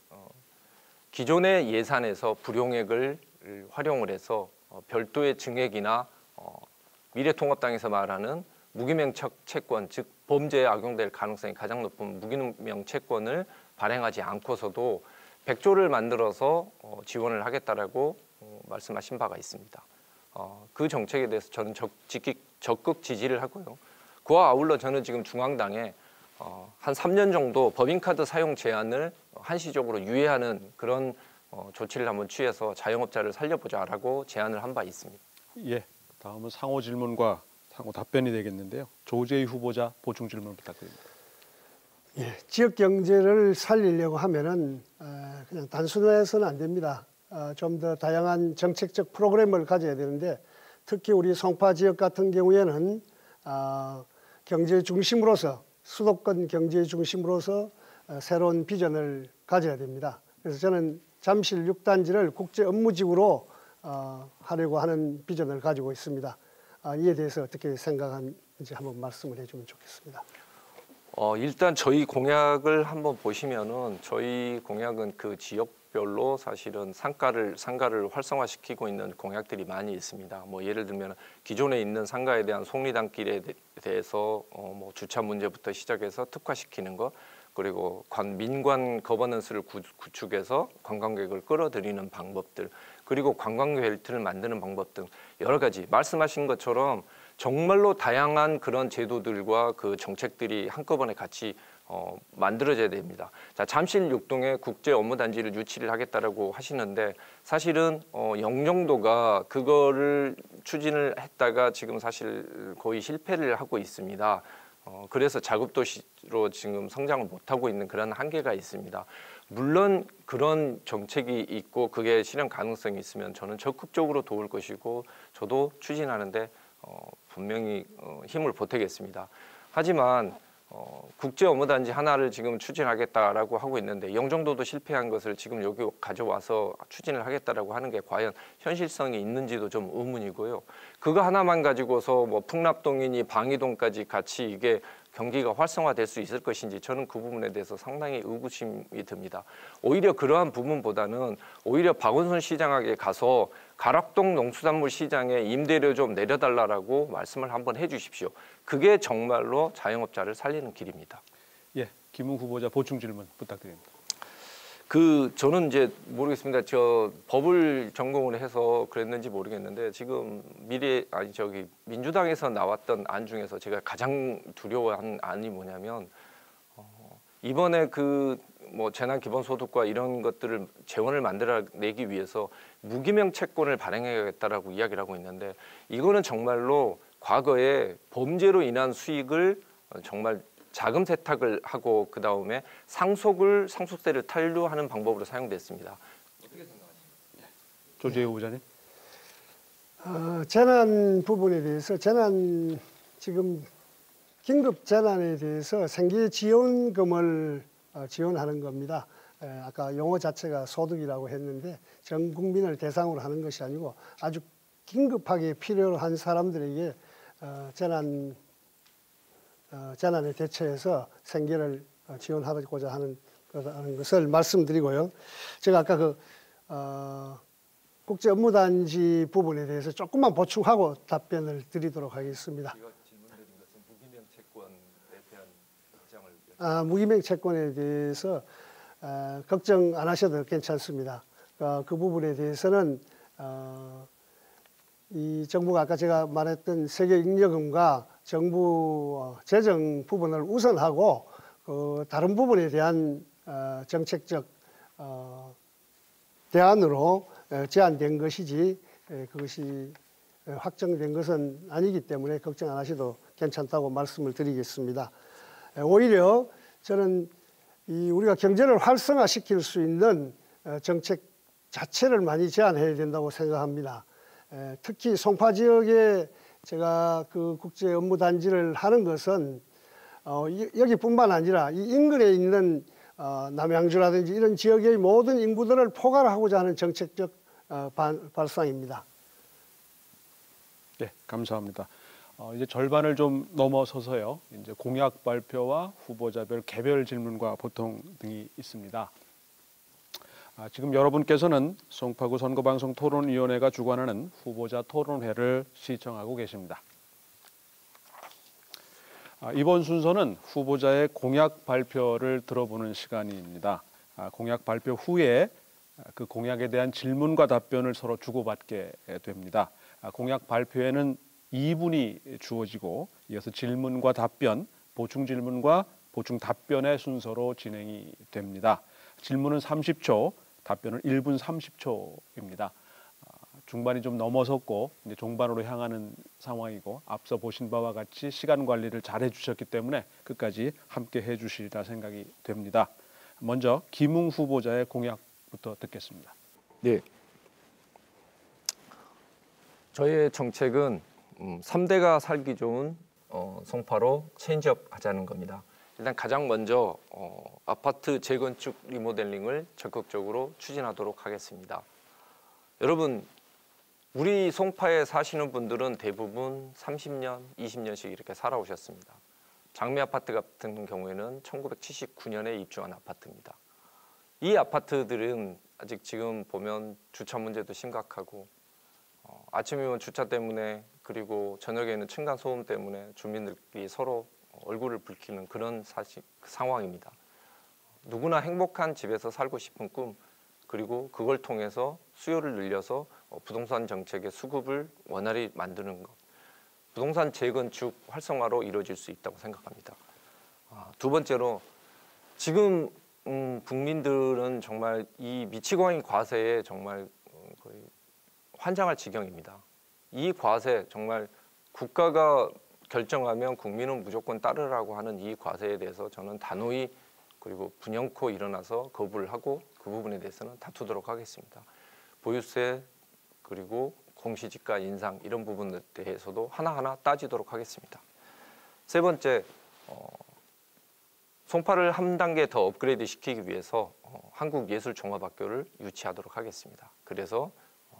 기존의 예산에서 불용액을 활용을 해서 별도의 증액이나 미래통합당에서 말하는 무기명 채권, 즉 범죄에 악용될 가능성이 가장 높은 무기명 채권을 발행하지 않고서도 100조를 만들어서 지원을 하겠다라고 말씀하신 바가 있습니다. 그 정책에 대해서 저는 적극 지지를 하고요. 그와 아울러 저는 지금 중앙당에 한 3년 정도 법인카드 사용 제한을 한시적으로 유예하는 그런 조치를 한번 취해서 자영업자를 살려보자라고 제안을 한 바 있습니다. 예, 다음은 상호 질문과 상호 답변이 되겠는데요. 조재희 후보자 보충 질문 부탁드립니다. 예, 지역 경제를 살리려고 하면은 그냥 단순해서는 안 됩니다. 좀 더 다양한 정책적 프로그램을 가져야 되는데 특히 우리 송파 지역 같은 경우에는 경제 중심으로서 수도권 경제 중심으로서 새로운 비전을 가져야 됩니다. 그래서 저는 잠실 6단지를 국제 업무지구로 하려고 하는 비전을 가지고 있습니다. 이에 대해서 어떻게 생각하는지 한번 말씀을 해주면 좋겠습니다. 일단 저희 공약을 한번 보시면은 저희 공약은 그 지역별로 사실은 상가를 활성화시키고 있는 공약들이 많이 있습니다. 예를 들면 기존에 있는 상가에 대한 속리단길에 대해서 주차 문제부터 시작해서 특화시키는 것, 그리고 민관 거버넌스를 구축해서 관광객을 끌어들이는 방법들, 그리고 관광 벨트를 만드는 방법 등 여러 가지 말씀하신 것처럼 정말로 다양한 그런 제도들과 그 정책들이 한꺼번에 같이 만들어져야 됩니다. 자, 잠실 6동에 국제 업무단지를 유치를 하겠다라고 하시는데 사실은 영종도가 그거를 추진을 했다가 지금 사실 거의 실패를 하고 있습니다. 그래서 자급도시로 지금 성장을 못하고 있는 그런 한계가 있습니다. 물론 그런 정책이 있고 그게 실현 가능성이 있으면 저는 적극적으로 도울 것이고 저도 추진하는데 분명히 힘을 보태겠습니다. 하지만 국제 업무단지 하나를 지금 추진하겠다라고 하고 있는데 영종도도 실패한 것을 지금 여기 가져와서 추진을 하겠다라고 하는 게 과연 현실성이 있는지도 좀 의문이고요. 그거 하나만 가지고서 뭐 풍납동이니 방이동까지 같이 이게 경기가 활성화될 수 있을 것인지 저는 그 부분에 대해서 상당히 의구심이 듭니다. 오히려 그러한 부분보다는 오히려 박원순 시장에게 가서 가락동 농수산물 시장에 임대료 좀 내려달라고 말씀을 한번 해주십시오. 그게 정말로 자영업자를 살리는 길입니다. 예, 김웅 후보자 보충 질문 부탁드립니다. 저는 이제 모르겠습니다. 저 법을 전공을 해서 그랬는지 모르겠는데 지금 민주당에서 나왔던 안 중에서 제가 가장 두려워한 안이 뭐냐면 이번에 뭐 재난 기본소득과 이런 것들을 재원을 만들어내기 위해서 무기명 채권을 발행해야겠다라고 이야기를 하고 있는데 이거는 정말로 과거에 범죄로 인한 수익을 정말 자금 세탁을 하고 그 다음에 상속세를 탄류하는 방법으로 사용됐습니다. 어떻게 생각하십니까? 조재호 후보자님. 재난 부분에 대해서 지금 긴급 재난에 대해서 생계 지원금을 지원하는 겁니다. 아까 용어 자체가 소득이라고 했는데 전 국민을 대상으로 하는 것이 아니고 아주 긴급하게 필요한 사람들에게 재난에 대처해서 생계를 지원하고자 하는 것을 말씀드리고요. 제가 아까 국제 업무단지 부분에 대해서 조금만 보충하고 답변을 드리도록 하겠습니다. 제가 질문드린 것은 무기명 채권에 대한 입장을 무기명 채권에 대해서 걱정 안 하셔도 괜찮습니다. 그 부분에 대해서는 이 정부가 아까 제가 말했던 세계잉여금과 정부 재정 부분을 우선하고 다른 부분에 대한 정책적 대안으로 제안된 것이지 그것이 확정된 것은 아니기 때문에 걱정 안 하셔도 괜찮다고 말씀을 드리겠습니다. 오히려 저는 우리가 경제를 활성화시킬 수 있는 정책 자체를 많이 제안해야 된다고 생각합니다. 특히 송파 지역에 제가 그 국제 업무단지를 하는 것은 여기뿐만 아니라 이 인근에 있는 남양주라든지 이런 지역의 모든 인구들을 포괄하고자 하는 정책적 발상입니다. 네, 감사합니다. 이제 절반을 좀 넘어서서요. 이제 공약 발표와 후보자별 개별 질문과 보통 등이 있습니다. 지금 여러분께서는 송파구 선거방송 토론위원회가 주관하는 후보자 토론회를 시청하고 계십니다. 이번 순서는 후보자의 공약 발표를 들어보는 시간입니다. 공약 발표 후에 그 공약에 대한 질문과 답변을 서로 주고받게 됩니다. 공약 발표에는 2분이 주어지고 이어서 질문과 답변, 보충 질문과 보충 답변의 순서로 진행이 됩니다. 질문은 30초, 답변은 1분 30초입니다. 중반이 좀 넘어섰고 이제 종반으로 향하는 상황이고 앞서 보신 바와 같이 시간 관리를 잘 해주셨기 때문에 끝까지 함께 해주시리라 생각이 됩니다. 먼저 김웅 후보자의 공약부터 듣겠습니다. 네. 저희의 정책은 3대가 살기 좋은 송파로 체인지업 하자는 겁니다. 일단 가장 먼저 아파트 재건축 리모델링을 적극적으로 추진하도록 하겠습니다. 여러분, 우리 송파에 사시는 분들은 대부분 30년, 20년씩 이렇게 살아오셨습니다. 장미 아파트 같은 경우에는 1979년에 입주한 아파트입니다. 이 아파트들은 아직 지금 보면 주차 문제도 심각하고 아침이면 주차 때문에 그리고 저녁에는 층간 소음 때문에 주민들끼리 서로 얼굴을 붉히는 그런 상황입니다. 누구나 행복한 집에서 살고 싶은 꿈, 그리고 그걸 통해서 수요를 늘려서 부동산 정책의 수급을 원활히 만드는 것. 부동산 재건축 활성화로 이루어질 수 있다고 생각합니다. 두 번째로 지금 국민들은 정말 이 미치광이 과세에 정말 거의 환장할 지경입니다. 이 과세 정말 국가가 결정하면 국민은 무조건 따르라고 하는 이 과세에 대해서 저는 단호히 그리고 분연코 일어나서 거부를 하고 그 부분에 대해서는 다투도록 하겠습니다. 보유세 그리고 공시지가 인상 이런 부분에 대해서도 하나하나 따지도록 하겠습니다. 세 번째, 송파를 한 단계 더 업그레이드 시키기 위해서 한국예술종합학교를 유치하도록 하겠습니다. 그래서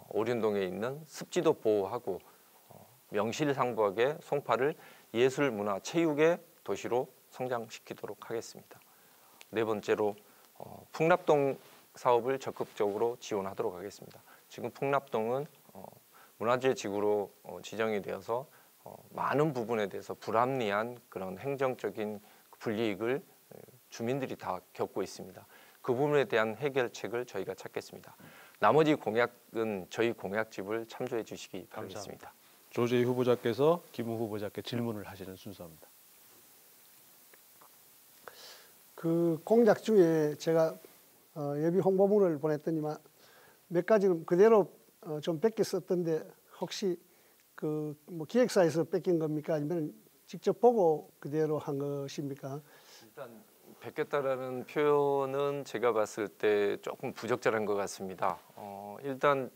오륜동에 있는 습지도 보호하고 명실상부하게 송파를 예술, 문화, 체육의 도시로 성장시키도록 하겠습니다. 네 번째로 풍납동 사업을 적극적으로 지원하도록 하겠습니다. 지금 풍납동은 문화재 지구로 지정이 되어서 많은 부분에 대해서 불합리한 그런 행정적인 불이익을 주민들이 다 겪고 있습니다. 그 부분에 대한 해결책을 저희가 찾겠습니다. 나머지 공약은 저희 공약집을 참조해 주시기 바라겠습니다. 감사합니다. 조재희 후보자께서 김웅 후보자께 질문을 하시는 순서입니다. 그 공약 중에 제가 예비 홍보문을 보냈더니만 몇 가지는 그대로 좀 뺏겨 썼던데 혹시 그 뭐 기획사에서 뺏긴 겁니까? 아니면 직접 보고 그대로 한 것입니까? 일단 뺏겼다라는 표현은 제가 봤을 때 조금 부적절한 것 같습니다. 일단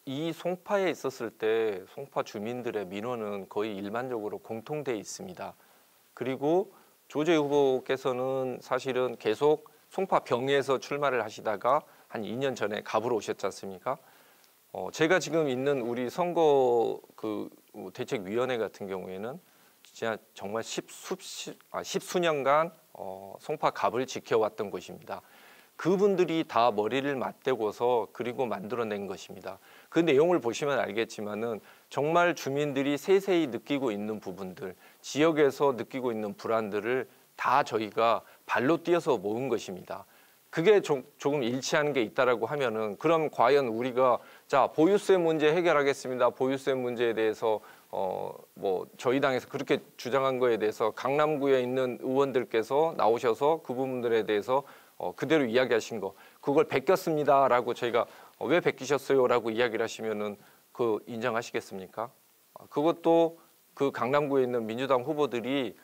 이 송파에 있었을 때 송파 주민들의 민원은 거의 일반적으로 공통돼 있습니다. 그리고 조재희 후보께서는 사실은 계속 송파 병에서 출마를 하시다가 한 2년 전에 갑으로 오셨지 않습니까? 제가 지금 있는 우리 선거 그 대책위원회 같은 경우에는 진짜 정말 십수년간 송파 갑을 지켜왔던 곳입니다. 그분들이 다 머리를 맞대고서 그리고 만들어낸 것입니다. 그 내용을 보시면 알겠지만은 정말 주민들이 세세히 느끼고 있는 부분들, 지역에서 느끼고 있는 불안들을 다 저희가 발로 뛰어서 모은 것입니다. 그게 조금 일치하는 게 있다라고 하면은 그럼 과연 우리가 자 보유세 문제 해결하겠습니다. 보유세 문제에 대해서 뭐 저희 당에서 그렇게 주장한 거에 대해서 강남구에 있는 의원들께서 나오셔서 그 부분들에 대해서 그대로 이야기하신 거 그걸 베꼈습니다라고 저희가 왜 베끼셨어요라고 이야기를 하시면은 그 인정하시겠습니까? 그것도 그 강남구에 있는 민주당 후보들이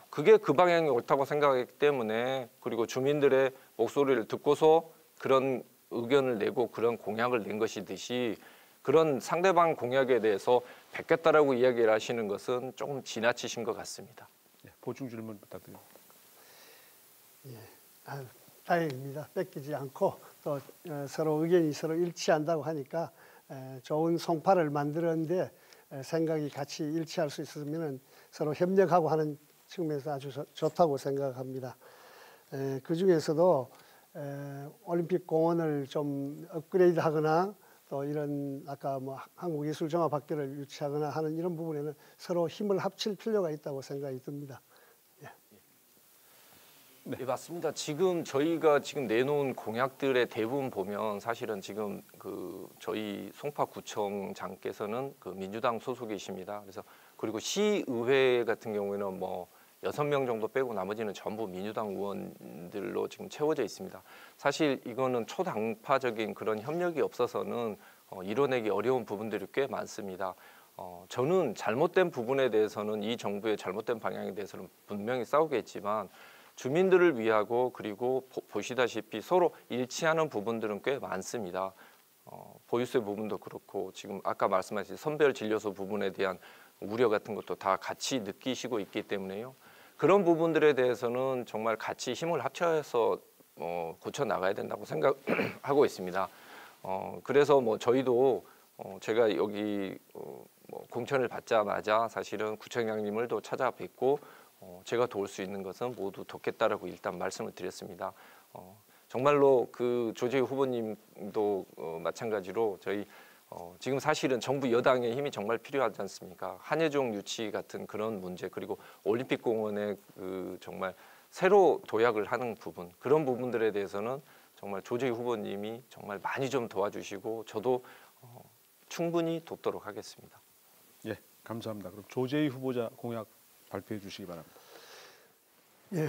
그게 그 방향이 옳다고 생각했기 때문에 그리고 주민들의 목소리를 듣고서 그런 의견을 내고 그런 공약을 낸 것이듯이 그런 상대방 공약에 대해서 베꼈다라고 이야기를 하시는 것은 조금 지나치신 것 같습니다. 네, 보충 질문 부탁드립니다. 예, 다행입니다. 뺏기지 않고 또 서로 의견이 서로 일치한다고 하니까 좋은 송파를 만드는데 생각이 같이 일치할 수 있으면 서로 협력하고 하는 측면에서 아주 좋다고 생각합니다. 그 중에서도 올림픽 공원을 좀 업그레이드하거나 또 이런 아까 뭐 한국예술종합학교를 유치하거나 하는 이런 부분에는 서로 힘을 합칠 필요가 있다고 생각이 듭니다. 네, 맞습니다. 지금 저희가 지금 내놓은 공약들의 대부분 보면 사실은 지금 그 저희 송파구청장께서는 그 민주당 소속이십니다. 그래서 그리고 시의회 같은 경우에는 뭐 6명 정도 빼고 나머지는 전부 민주당 의원들로 지금 채워져 있습니다. 사실 이거는 초당파적인 그런 협력이 없어서는 이뤄내기 어려운 부분들이 꽤 많습니다. 저는 잘못된 부분에 대해서는 이 정부의 잘못된 방향에 대해서는 분명히 싸우겠지만 주민들을 위하고 그리고 보시다시피 서로 일치하는 부분들은 꽤 많습니다. 보유세 부분도 그렇고 지금 아까 말씀하신 선별진료소 부분에 대한 우려 같은 것도 다 같이 느끼시고 있기 때문에요. 그런 부분들에 대해서는 정말 같이 힘을 합쳐서 고쳐 나가야 된다고 생각하고 있습니다. 그래서 뭐 저희도 제가 여기 뭐 공천을 받자마자 사실은 구청장님을 또 찾아뵙고 제가 도울 수 있는 것은 모두 돕겠다라고 일단 말씀을 드렸습니다. 정말로 그 조재희 후보님도 마찬가지로 저희 지금 사실은 정부 여당의 힘이 정말 필요하지 않습니까? 한예종 유치 같은 그런 문제 그리고 올림픽 공원에 그 정말 새로 도약을 하는 부분 그런 부분들에 대해서는 정말 조재희 후보님이 정말 많이 좀 도와주시고 저도 충분히 돕도록 하겠습니다. 예, 감사합니다. 그럼 조재희 후보자 공약 발표해 주시기 바랍니다. 예,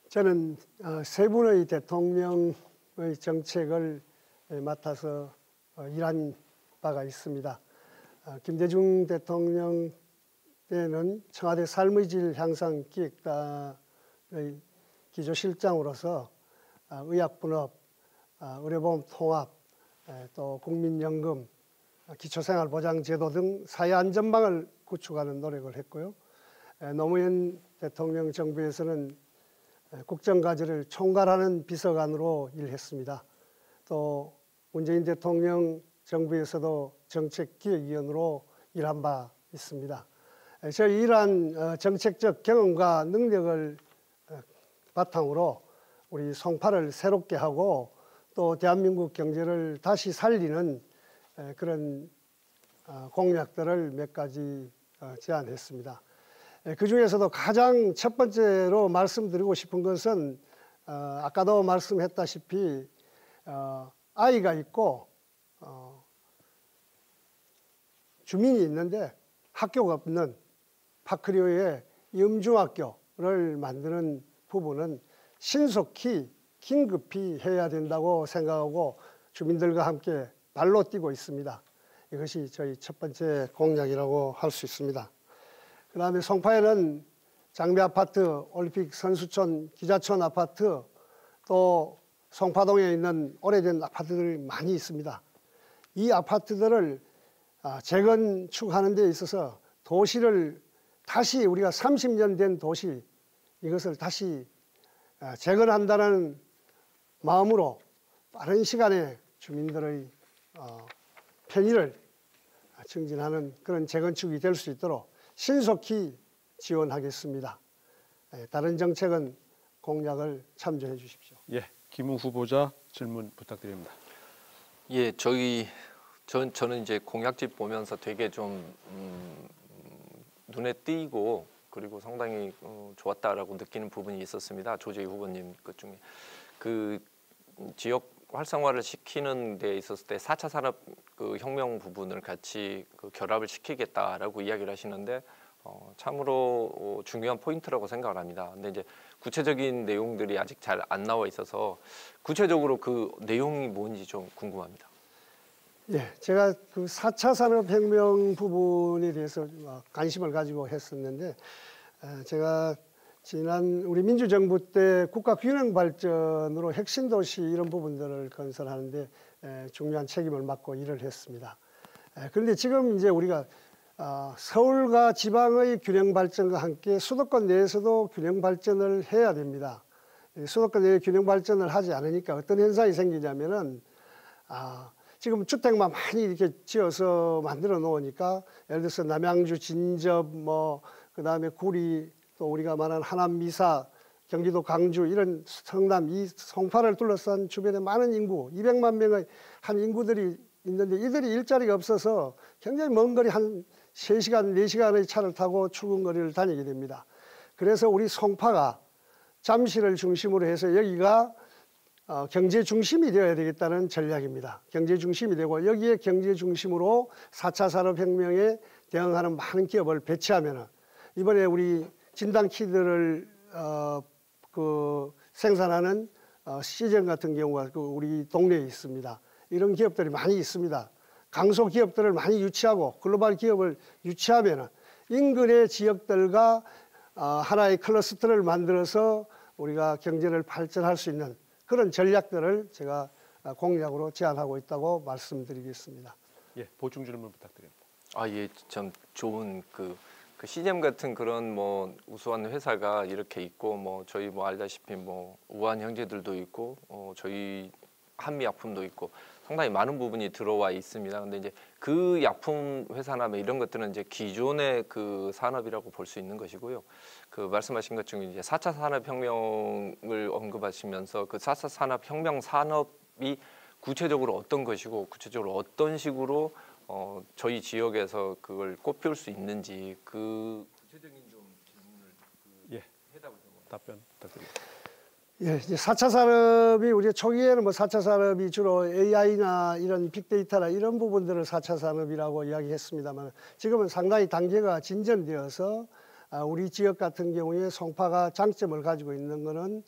저는 세 분의 대통령의 정책을 맡아서 일한 바가 있습니다. 김대중 대통령 때는 청와대 삶의 질 향상 기획단의 기조실장으로서 의약분업, 의료보험 통합, 또 국민연금, 기초생활보장제도 등 사회안전망을 구축하는 노력을 했고요. 노무현 대통령 정부에서는 국정과제를 총괄하는 비서관으로 일했습니다. 또 문재인 대통령 정부에서도 정책기획위원으로 일한 바 있습니다. 저희 이러한 정책적 경험과 능력을 바탕으로 우리 송파를 새롭게 하고 또 대한민국 경제를 다시 살리는 그런 공약들을 몇 가지 제안했습니다. 그 중에서도 가장 첫 번째로 말씀드리고 싶은 것은 아까도 말씀했다시피 아이가 있고 주민이 있는데 학교가 없는 파크리오의 염중학교를 만드는 부분은 신속히 긴급히 해야 된다고 생각하고 주민들과 함께 발로 뛰고 있습니다. 이것이 저희 첫 번째 공약이라고 할 수 있습니다. 그 다음에 송파에는 장미아파트, 올림픽 선수촌, 기자촌 아파트, 또 송파동에 있는 오래된 아파트들이 많이 있습니다. 이 아파트들을 재건축하는 데 있어서 도시를 다시 우리가 30년 된 도시 이것을 다시 재건한다는 마음으로 빠른 시간에 주민들의 편의를 증진하는 그런 재건축이 될 수 있도록 신속히 지원하겠습니다. 다른 정책은 공약을 참조해 주십시오. 예, 김웅 후보자 질문 부탁드립니다. 예, 저는 이제 공약집 보면서 되게 좀 눈에 띄고 그리고 상당히 좋았다라고 느끼는 부분이 있었습니다. 조재희 후보님 것 중에 그 지역 활성화를 시키는 데 있었을 때 4차 산업 그 혁명 부분을 같이 그 결합을 시키겠다라고 이야기를 하시는데 참으로 중요한 포인트라고 생각을 합니다. 근데 이제 구체적인 내용들이 아직 잘 안 나와 있어서 구체적으로 그 내용이 뭔지 좀 궁금합니다. 예, 제가 그 4차 산업혁명 부분에 대해서 관심을 가지고 했었는데 제가 지난 우리 민주정부 때 국가균형발전으로 핵심도시 이런 부분들을 건설하는데 중요한 책임을 맡고 일을 했습니다. 그런데 지금 이제 우리가 서울과 지방의 균형발전과 함께 수도권 내에서도 균형발전을 해야 됩니다. 수도권 내에 균형발전을 하지 않으니까 어떤 현상이 생기냐면은 지금 주택만 많이 이렇게 지어서 만들어 놓으니까 예를 들어서 남양주, 진접, 그 다음에 구리, 또 우리가 말하는 하남, 미사, 경기도 강주 이런 성남, 이 송파를 둘러싼 주변에 많은 인구, 200만 명의 한 인구들이 있는데 이들이 일자리가 없어서 굉장히 먼 거리 한 3시간, 4시간의 차를 타고 출근 거리를 다니게 됩니다. 그래서 우리 송파가 잠실을 중심으로 해서 여기가 경제 중심이 되어야 되겠다는 전략입니다. 경제 중심이 되고 여기에 경제 중심으로 4차 산업혁명에 대응하는 많은 기업을 배치하면은 이번에 우리 진단키트를 생산하는 시젠 같은 경우가 우리 동네에 있습니다. 이런 기업들이 많이 있습니다. 강소 기업들을 많이 유치하고 글로벌 기업을 유치하면은 인근의 지역들과 하나의 클러스터를 만들어서 우리가 경제를 발전할 수 있는 그런 전략들을 제가 공약으로 제안하고 있다고 말씀드리겠습니다. 예, 보충 질문 부탁드립니다. 예, 참 좋은 그 시잼 같은 그런 우수한 회사가 이렇게 있고 저희 알다시피 우한 형제들도 있고 저희 한미 약품도 있고 상당히 많은 부분이 들어와 있습니다. 근데 이제 그 약품 회사나 이런 것들은 이제 기존의 그 산업이라고 볼 수 있는 것이고요. 그 말씀하신 것 중에 이제 4차 산업혁명을 언급하시면서 그 4차 산업혁명 산업이 구체적으로 어떤 것이고 구체적으로 어떤 식으로 저희 지역에서 그걸 꽃피울 수 있는지 그 구체적인 좀 질문을 해답을 답변 부탁드립니다. 예, 이제 4차 산업이 우리가 초기에는 뭐 4차 산업이 주로 AI나 이런 빅데이터나 이런 부분들을 4차 산업이라고 이야기했습니다만 지금은 상당히 단계가 진전되어서 우리 지역 같은 경우에 송파가 장점을 가지고 있는 거는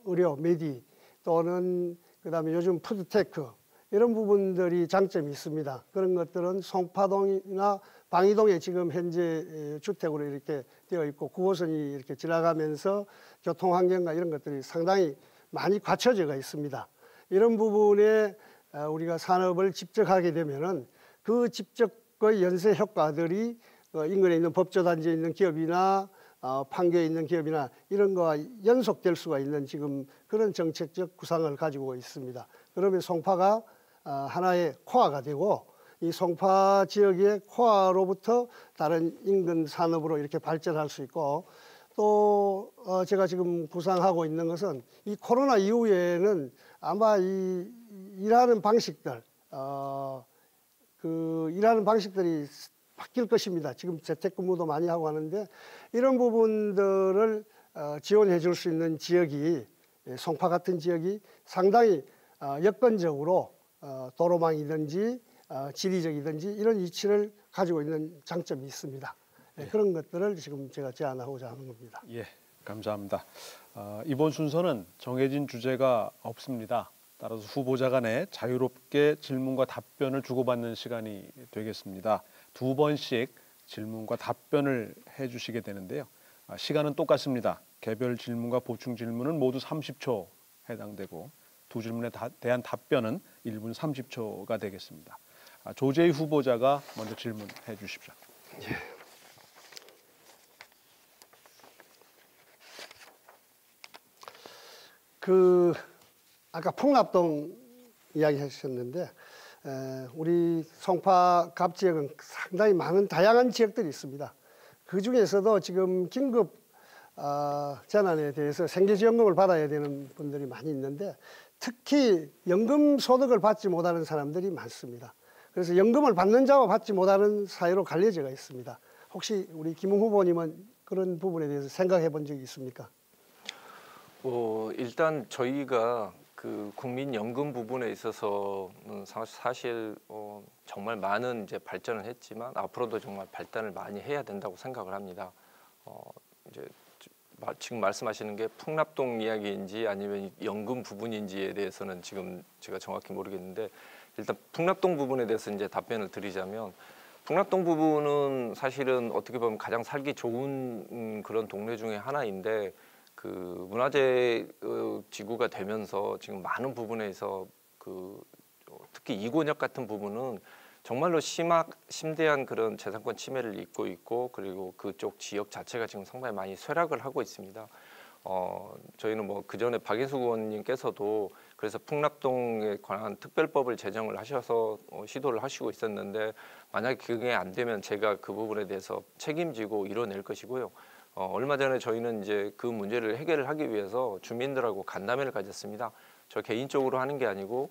의료, 메디 또는 그다음에 요즘 푸드테크 이런 부분들이 장점이 있습니다. 그런 것들은 송파동이나 방이동에 지금 현재 주택으로 이렇게 되어 있고 9호선이 이렇게 지나가면서 교통환경과 이런 것들이 상당히 많이 갖춰져 있습니다. 이런 부분에 우리가 산업을 집적하게 되면은 그 집적의 연쇄 효과들이 인근에 있는 법조단지에 있는 기업이나 판교에 있는 기업이나 이런 거와 연속될 수가 있는 지금 그런 정책적 구상을 가지고 있습니다. 그러면 송파가 하나의 코어가 되고 이 송파 지역의 코어로부터 다른 인근 산업으로 이렇게 발전할 수 있고 또 제가 지금 구상하고 있는 것은 이 코로나 이후에는 아마 이 일하는 방식들 그 일하는 방식들이 바뀔 것입니다. 지금 재택근무도 많이 하고 하는데 이런 부분들을 지원해 줄 수 있는 지역이 송파 같은 지역이 상당히 여건적으로 도로망이든지 지리적이든지 이런 위치를 가지고 있는 장점이 있습니다. 네, 그런 것들을 지금 제가 제안하고자 하는 겁니다. 예, 감사합니다. 이번 순서는 정해진 주제가 없습니다. 따라서 후보자 간에 자유롭게 질문과 답변을 주고받는 시간이 되겠습니다. 2번씩 질문과 답변을 해주시게 되는데요. 시간은 똑같습니다. 개별 질문과 보충 질문은 모두 30초 해당되고 두 질문에 대한 답변은 1분 30초가 되겠습니다. 조재희 후보자가 먼저 질문해 주십시오. 예. 아까 풍납동 이야기하셨는데 우리 송파 갑 지역은 상당히 많은 다양한 지역들이 있습니다. 그 중에서도 지금 긴급 재난에 대해서 생계지원금을 받아야 되는 분들이 많이 있는데 특히 연금 소득을 받지 못하는 사람들이 많습니다. 그래서 연금을 받는 자와 받지 못하는 사이로 갈려져 있습니다. 혹시 우리 김웅 후보님은 그런 부분에 대해서 생각해 본 적이 있습니까? 일단 저희가 그 국민연금 부분에 있어서는 사실 정말 많은 이제 발전을 했지만 앞으로도 정말 발전을 많이 해야 된다고 생각을 합니다. 이제 지금 말씀하시는 게 풍납동 이야기인지 아니면 연금 부분인지에 대해서는 지금 제가 정확히 모르겠는데 일단 풍납동 부분에 대해서 이제 답변을 드리자면 풍납동 부분은 사실은 어떻게 보면 가장 살기 좋은 그런 동네 중에 하나인데 그 문화재 지구가 되면서 지금 많은 부분에서 특히 이곤역 같은 부분은 정말로 심대한 그런 재산권 침해를 입고 있고 그리고 그쪽 지역 자체가 지금 상당히 많이 쇠락을 하고 있습니다. 저희는 뭐 그 전에 박인숙 의원님께서도 그래서 풍납동에 관한 특별법을 제정을 하셔서 시도를 하시고 있었는데 만약에 그게 안 되면 제가 그 부분에 대해서 책임지고 이뤄낼 것이고요. 얼마 전에 저희는 이제 그 문제를 해결을 하기 위해서 주민들하고 간담회를 가졌습니다. 저 개인적으로 하는 게 아니고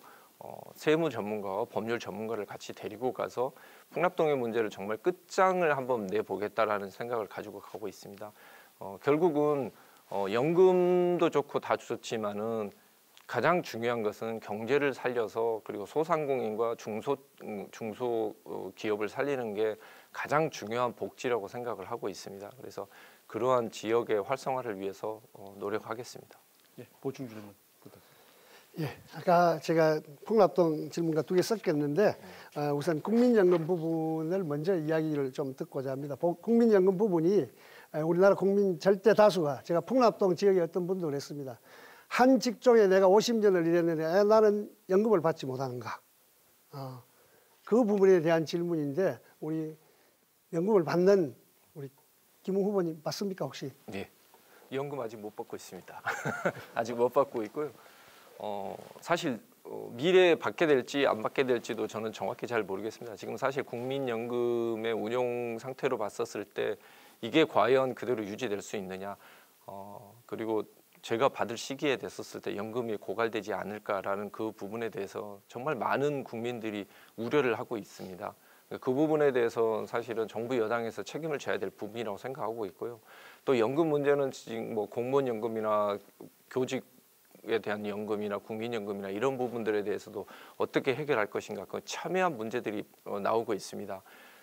세무 전문가와 법률 전문가를 같이 데리고 가서 풍납동의 문제를 정말 끝장을 한번 내보겠다라는 생각을 가지고 가고 있습니다. 결국은 연금도 좋고 다 좋지만은 가장 중요한 것은 경제를 살려서 그리고 소상공인과 중소 기업을 살리는 게 가장 중요한 복지라고 생각을 하고 있습니다. 그래서 그러한 지역의 활성화를 위해서 노력하겠습니다. 예, 보충 질문 부탁드립니다. 예, 아까 제가 풍납동 질문과 두 개 섞였는데 우선 국민연금 부분을 먼저 이야기를 좀 듣고자 합니다. 국민연금 부분이 우리나라 국민 절대 다수가 제가 풍납동 지역에 어떤 분도 그랬습니다. 한 직종에 내가 50년을 일했는데 나는 연금을 받지 못하는가? 그 부분에 대한 질문인데 우리 연금을 받는 우리 김웅 후보님 맞습니까 혹시? 네, 연금 아직 못 받고 있습니다. 아직 못 받고 있고요. 사실 미래에 받게 될지 안 받게 될지도 저는 정확히 잘 모르겠습니다. 지금 사실 국민연금의 운용 상태로 봤었을 때 이게 과연 그대로 유지될 수 있느냐 그리고 제가 받을 시기에 됐었을 때 연금이 고갈되지 않을까라는 그 부분에 대해서 정말 많은 국민들이 우려를 하고 있습니다. 그 부분에 대해서 사실은 정부 여당에서 책임을 져야 될 부분이라고 생각하고 있고요. 또 연금 문제는 지금 뭐 공무원 연금이나 교직에 대한 연금이나 국민연금이나 이런 부분들에 대해서도 어떻게 해결할 것인가 그 첨예한 문제들이 나오고 있습니다.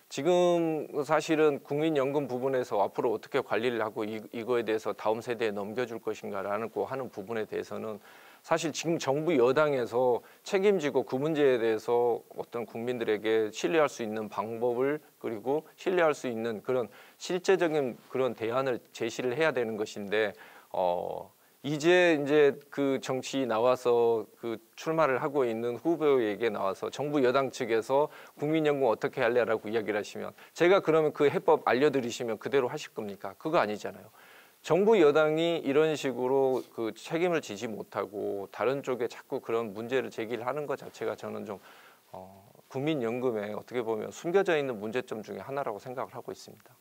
지금 사실은 국민연금 부분에서 앞으로 어떻게 관리를 하고 이거에 대해서 다음 세대에 넘겨줄 것인가라는 거 하는 부분에 대해서는 사실 지금 정부 여당에서 책임지고 그 문제에 대해서 어떤 국민들에게 신뢰할 수 있는 방법을 그리고 신뢰할 수 있는 그런 실제적인 그런 대안을 제시를 해야 되는 것인데 이제 그 정치 나와서 그 출마를 하고 있는 후보에게 나와서 정부 여당 측에서 국민연금 어떻게 할래라고 이야기를 하시면 제가 그러면 그 해법 알려드리시면 그대로 하실 겁니까? 그거 아니잖아요. 정부 여당이 이런 식으로 그 책임을 지지 못하고 다른 쪽에 자꾸 그런 문제를 제기를 하는 것 자체가 저는 좀 국민연금에 어떻게 보면 숨겨져 있는 문제점 중에 하나라고 생각을 하고 있습니다.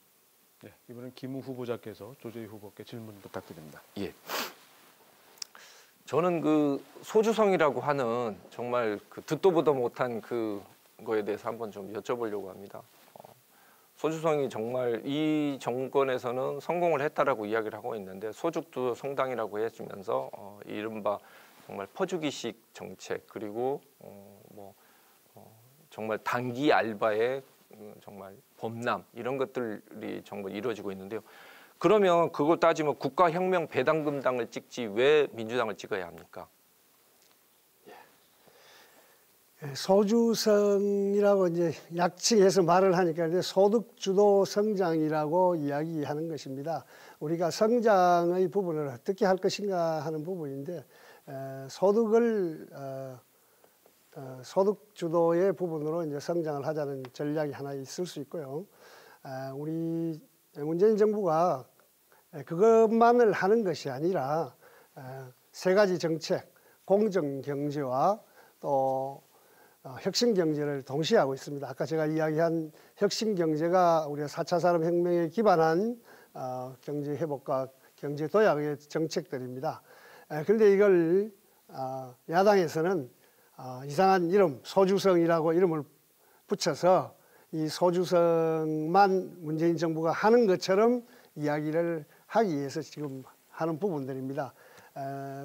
네, 이번엔 김우 후보자께서 조재희 후보께 질문 부탁드립니다. 예. 저는 그 소주성이라고 하는 정말 그 듣도 보도 못한 그거에 대해서 한번 좀 여쭤보려고 합니다. 소주성이 정말 이 정권에서는 성공을 했다라고 이야기를 하고 있는데 소죽도 성당이라고 해주면서 이른바 정말 퍼주기식 정책 그리고 정말 단기 알바의 정말 범람 이런 것들이 정말 이루어지고 있는데요. 그러면 그걸 따지면 국가혁명 배당금당을 찍지 왜 민주당을 찍어야 합니까? 소주성이라고 이제 약칭해서 말을 하니까 이제 소득주도 성장이라고 이야기하는 것입니다. 우리가 성장의 부분을 어떻게 할 것인가 하는 부분인데 소득주도의 부분으로 이제 성장을 하자는 전략이 하나 있을 수 있고요. 우리 문재인 정부가 그것만을 하는 것이 아니라 세 가지 정책, 공정경제와 또 혁신경제를 동시에 하고 있습니다. 아까 제가 이야기한 혁신경제가 우리가 4차 산업혁명에 기반한 경제회복과 경제도약의 정책들입니다. 그런데 이걸 야당에서는 이상한 이름, 소주성이라고 이름을 붙여서 이 소주성만 문재인 정부가 하는 것처럼 이야기를 하기 위해서 지금 하는 부분들입니다.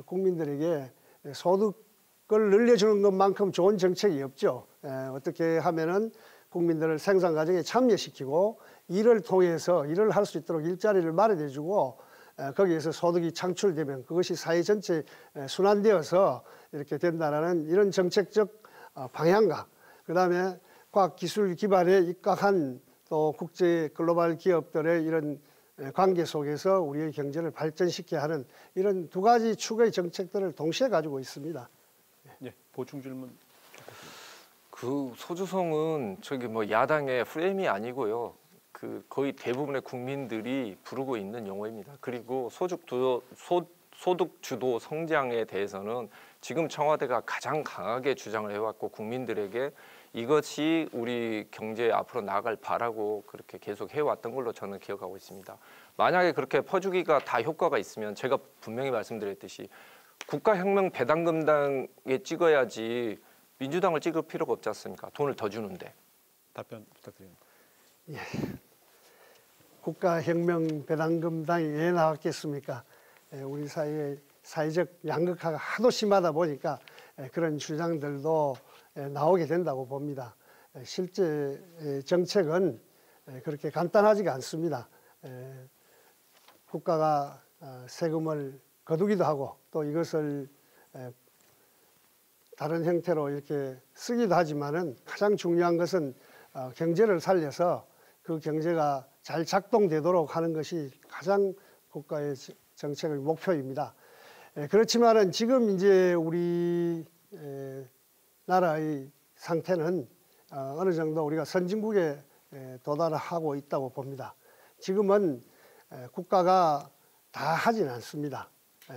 국민들에게 소득을 늘려주는 것만큼 좋은 정책이 없죠. 어떻게 하면은 국민들을 생산 과정에 참여시키고 일을 통해서 일을 할 수 있도록 일자리를 마련해주고 거기에서 소득이 창출되면 그것이 사회 전체에 순환되어서 이렇게 된다라는 이런 정책적 방향과 그다음에 과학기술 기반에 입각한 또 국제 글로벌 기업들의 이런 관계 속에서 우리의 경제를 발전시켜야 하는 이런 두 가지 축의 정책들을 동시에 가지고 있습니다. 네, 보충 질문. 그 소주성은 저기 뭐 야당의 프레임이 아니고요. 그 거의 대부분의 국민들이 부르고 있는 용어입니다. 그리고 소득주도 성장에 대해서는 지금 청와대가 가장 강하게 주장을 해왔고 국민들에게 이것이 우리 경제에 앞으로 나아갈 바라고 그렇게 계속 해왔던 걸로 저는 기억하고 있습니다. 만약에 그렇게 퍼주기가 다 효과가 있으면 제가 분명히 말씀드렸듯이 국가혁명 배당금당에 찍어야지 민주당을 찍을 필요가 없지 않습니까? 돈을 더 주는데. 답변 부탁드립니다. 예. 국가혁명 배당금당이 왜 나왔겠습니까? 우리 사회의 사회적 양극화가 하도 심하다 보니까 그런 주장들도 나오게 된다고 봅니다. 실제 정책은 그렇게 간단하지가 않습니다. 국가가 세금을 거두기도 하고 또 이것을 다른 형태로 이렇게 쓰기도 하지만은 가장 중요한 것은 경제를 살려서 그 경제가 잘 작동되도록 하는 것이 가장 국가의 정책의 목표입니다. 그렇지만은 지금 이제 우리 나라의 상태는 어느 정도 우리가 선진국에 도달하고 있다고 봅니다. 지금은 국가가 다 하진 않습니다.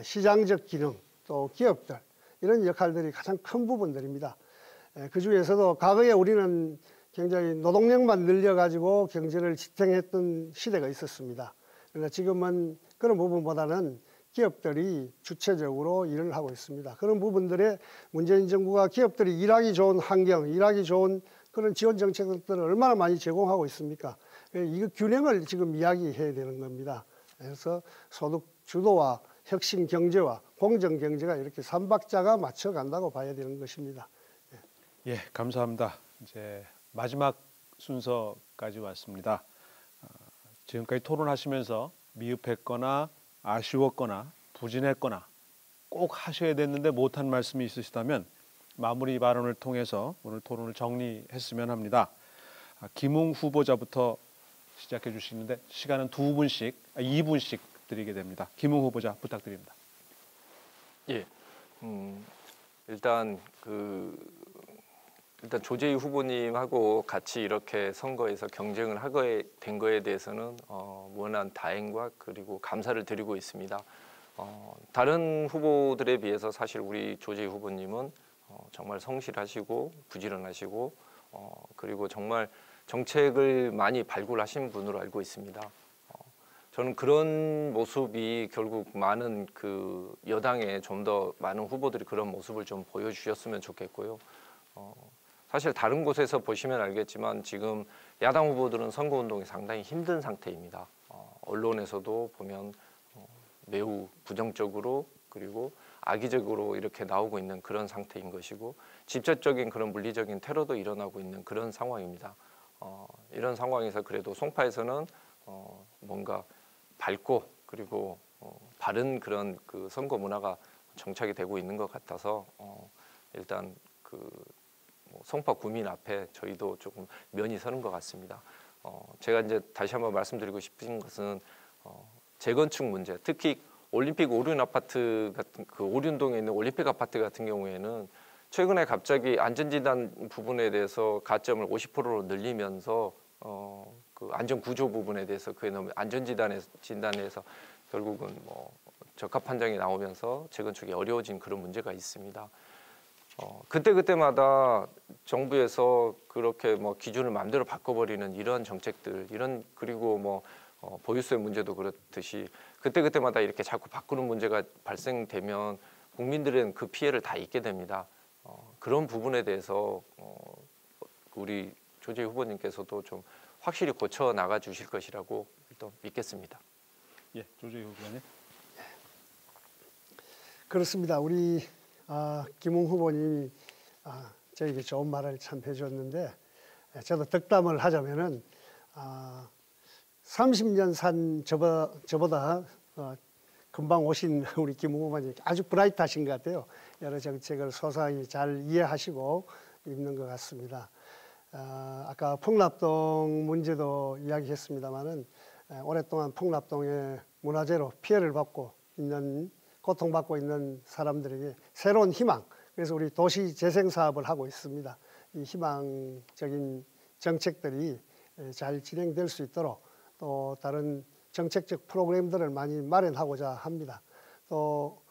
시장적 기능 또 기업들 이런 역할들이 가장 큰 부분들입니다. 그 중에서도 과거에 우리는 굉장히 노동력만 늘려가지고 경제를 지탱했던 시대가 있었습니다. 그러나 지금은 그런 부분보다는 기업들이 주체적으로 일을 하고 있습니다. 그런 부분들에 문재인 정부가 기업들이 일하기 좋은 환경, 일하기 좋은 그런 지원 정책들을 얼마나 많이 제공하고 있습니까? 이거 균형을 지금 이야기해야 되는 겁니다. 그래서 소득 주도와 혁신 경제와 공정 경제가 이렇게 삼박자가 맞춰간다고 봐야 되는 것입니다. 예, 감사합니다. 이제 마지막 순서까지 왔습니다. 지금까지 토론하시면서 미흡했거나 아쉬웠거나 부진했거나 꼭 하셔야 됐는데 못한 말씀이 있으시다면 마무리 발언을 통해서 오늘 토론을 정리했으면 합니다. 김웅 후보자부터 시작해 주시는데 시간은 2분씩 드리게 됩니다. 김웅 후보자 부탁드립니다. 예, 일단 조재희 후보님하고 같이 이렇게 선거에서 경쟁을 하게 된 거에 대해서는 무한한 다행과 그리고 감사를 드리고 있습니다. 다른 후보들에 비해서 사실 우리 조재희 후보님은 정말 성실하시고 부지런하시고 그리고 정말 정책을 많이 발굴하신 분으로 알고 있습니다. 저는 그런 모습이 결국 많은 그 여당에 좀 더 많은 후보들이 그런 모습을 좀 보여주셨으면 좋겠고요. 사실 다른 곳에서 보시면 알겠지만 지금 야당 후보들은 선거운동이 상당히 힘든 상태입니다. 언론에서도 보면 매우 부정적으로 그리고 악의적으로 이렇게 나오고 있는 그런 상태인 것이고 직접적인 그런 물리적인 테러도 일어나고 있는 그런 상황입니다. 이런 상황에서 그래도 송파에서는 뭔가 밝고 그리고 바른 그런 선거 문화가 정착이 되고 있는 것 같아서 일단 송파 구민 앞에 저희도 조금 면이 서는 것 같습니다. 제가 이제 다시 한번 말씀드리고 싶은 것은 재건축 문제, 특히 올림픽 오륜 아파트 같은 오륜동에 있는 올림픽 아파트 같은 경우에는 최근에 갑자기 안전진단 부분에 대해서 가점을 50%로 늘리면서 그 안전 구조 부분에 대해서 그에 너무 안전진단에서 결국은 적합 판정이 나오면서 재건축이 어려워진 그런 문제가 있습니다. 그때마다 정부에서 그렇게 기준을 마음대로 바꿔버리는 이런 정책들, 그리고 보유세 문제도 그렇듯이 그때마다 이렇게 자꾸 바꾸는 문제가 발생되면 국민들은 그 피해를 다 입게 됩니다. 그런 부분에 대해서 우리 조재희 후보님께서도 좀 확실히 고쳐 나가 주실 것이라고 일단 믿겠습니다. 예, 조재희 후보님. 그렇습니다. 우리 김웅 후보님이 저에게 좋은 말을 참 해줬는데 저도 덕담을 하자면은 30년 산 저보다 금방 오신 우리 김웅 후보님 아주 브라이트하신 것 같아요. 여러 정책을 소상히 잘 이해하시고 있는 것 같습니다. 아까 폭납동 문제도 이야기했습니다마는 오랫동안 폭납동의 문화재로 피해를 받고 있는 고통받고 있는 사람들에게 새로운 희망, 그래서 우리 도시 재생 사업을 하고 있습니다. 이 희망적인 정책들이 잘 진행될 수 있도록 또 다른 정책적 프로그램들을 많이 마련하고자 합니다. 또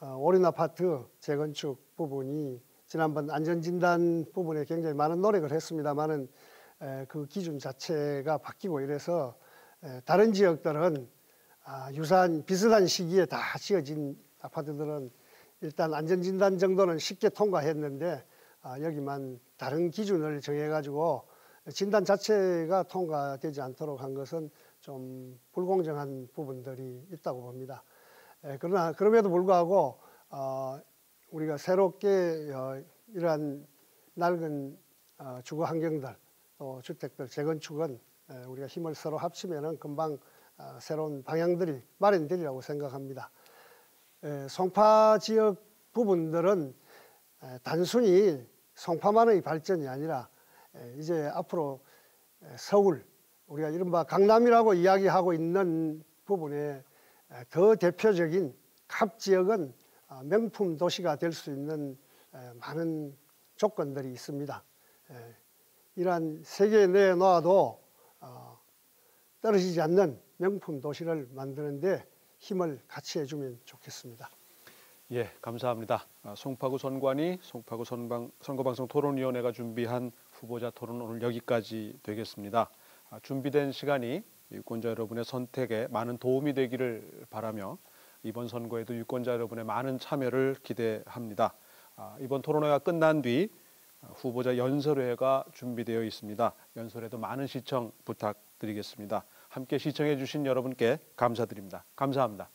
오륜 아파트 재건축 부분이 지난번 안전진단 부분에 굉장히 많은 노력을 했습니다만은 그 기준 자체가 바뀌고 이래서 다른 지역들은 유사한 비슷한 시기에 다 지어진 아파트들은 일단 안전진단 정도는 쉽게 통과했는데 여기만 다른 기준을 정해가지고 진단 자체가 통과되지 않도록 한 것은 좀 불공정한 부분들이 있다고 봅니다. 그러나 그럼에도 불구하고 우리가 새롭게 이러한 낡은 주거 환경들 또 주택들 재건축은 우리가 힘을 서로 합치면은 금방 새로운 방향들이 마련되리라고 생각합니다. 송파 지역 부분들은 단순히 송파만의 발전이 아니라 이제 앞으로 서울, 우리가 이른바 강남이라고 이야기하고 있는 부분에 더 대표적인 갑 지역은 명품 도시가 될 수 있는 많은 조건들이 있습니다. 이러한 세계에 내놓아도 떨어지지 않는 명품 도시를 만드는 데 힘을 같이 해주면 좋겠습니다. 예, 감사합니다. 송파구 선관위, 송파구 선거방송 토론위원회가 준비한 후보자 토론 오늘 여기까지 되겠습니다. 준비된 시간이 유권자 여러분의 선택에 많은 도움이 되기를 바라며 이번 선거에도 유권자 여러분의 많은 참여를 기대합니다. 이번 토론회가 끝난 뒤 후보자 연설회가 준비되어 있습니다. 연설회도 많은 시청 부탁드리겠습니다. 함께 시청해 주신 여러분께 감사드립니다. 감사합니다.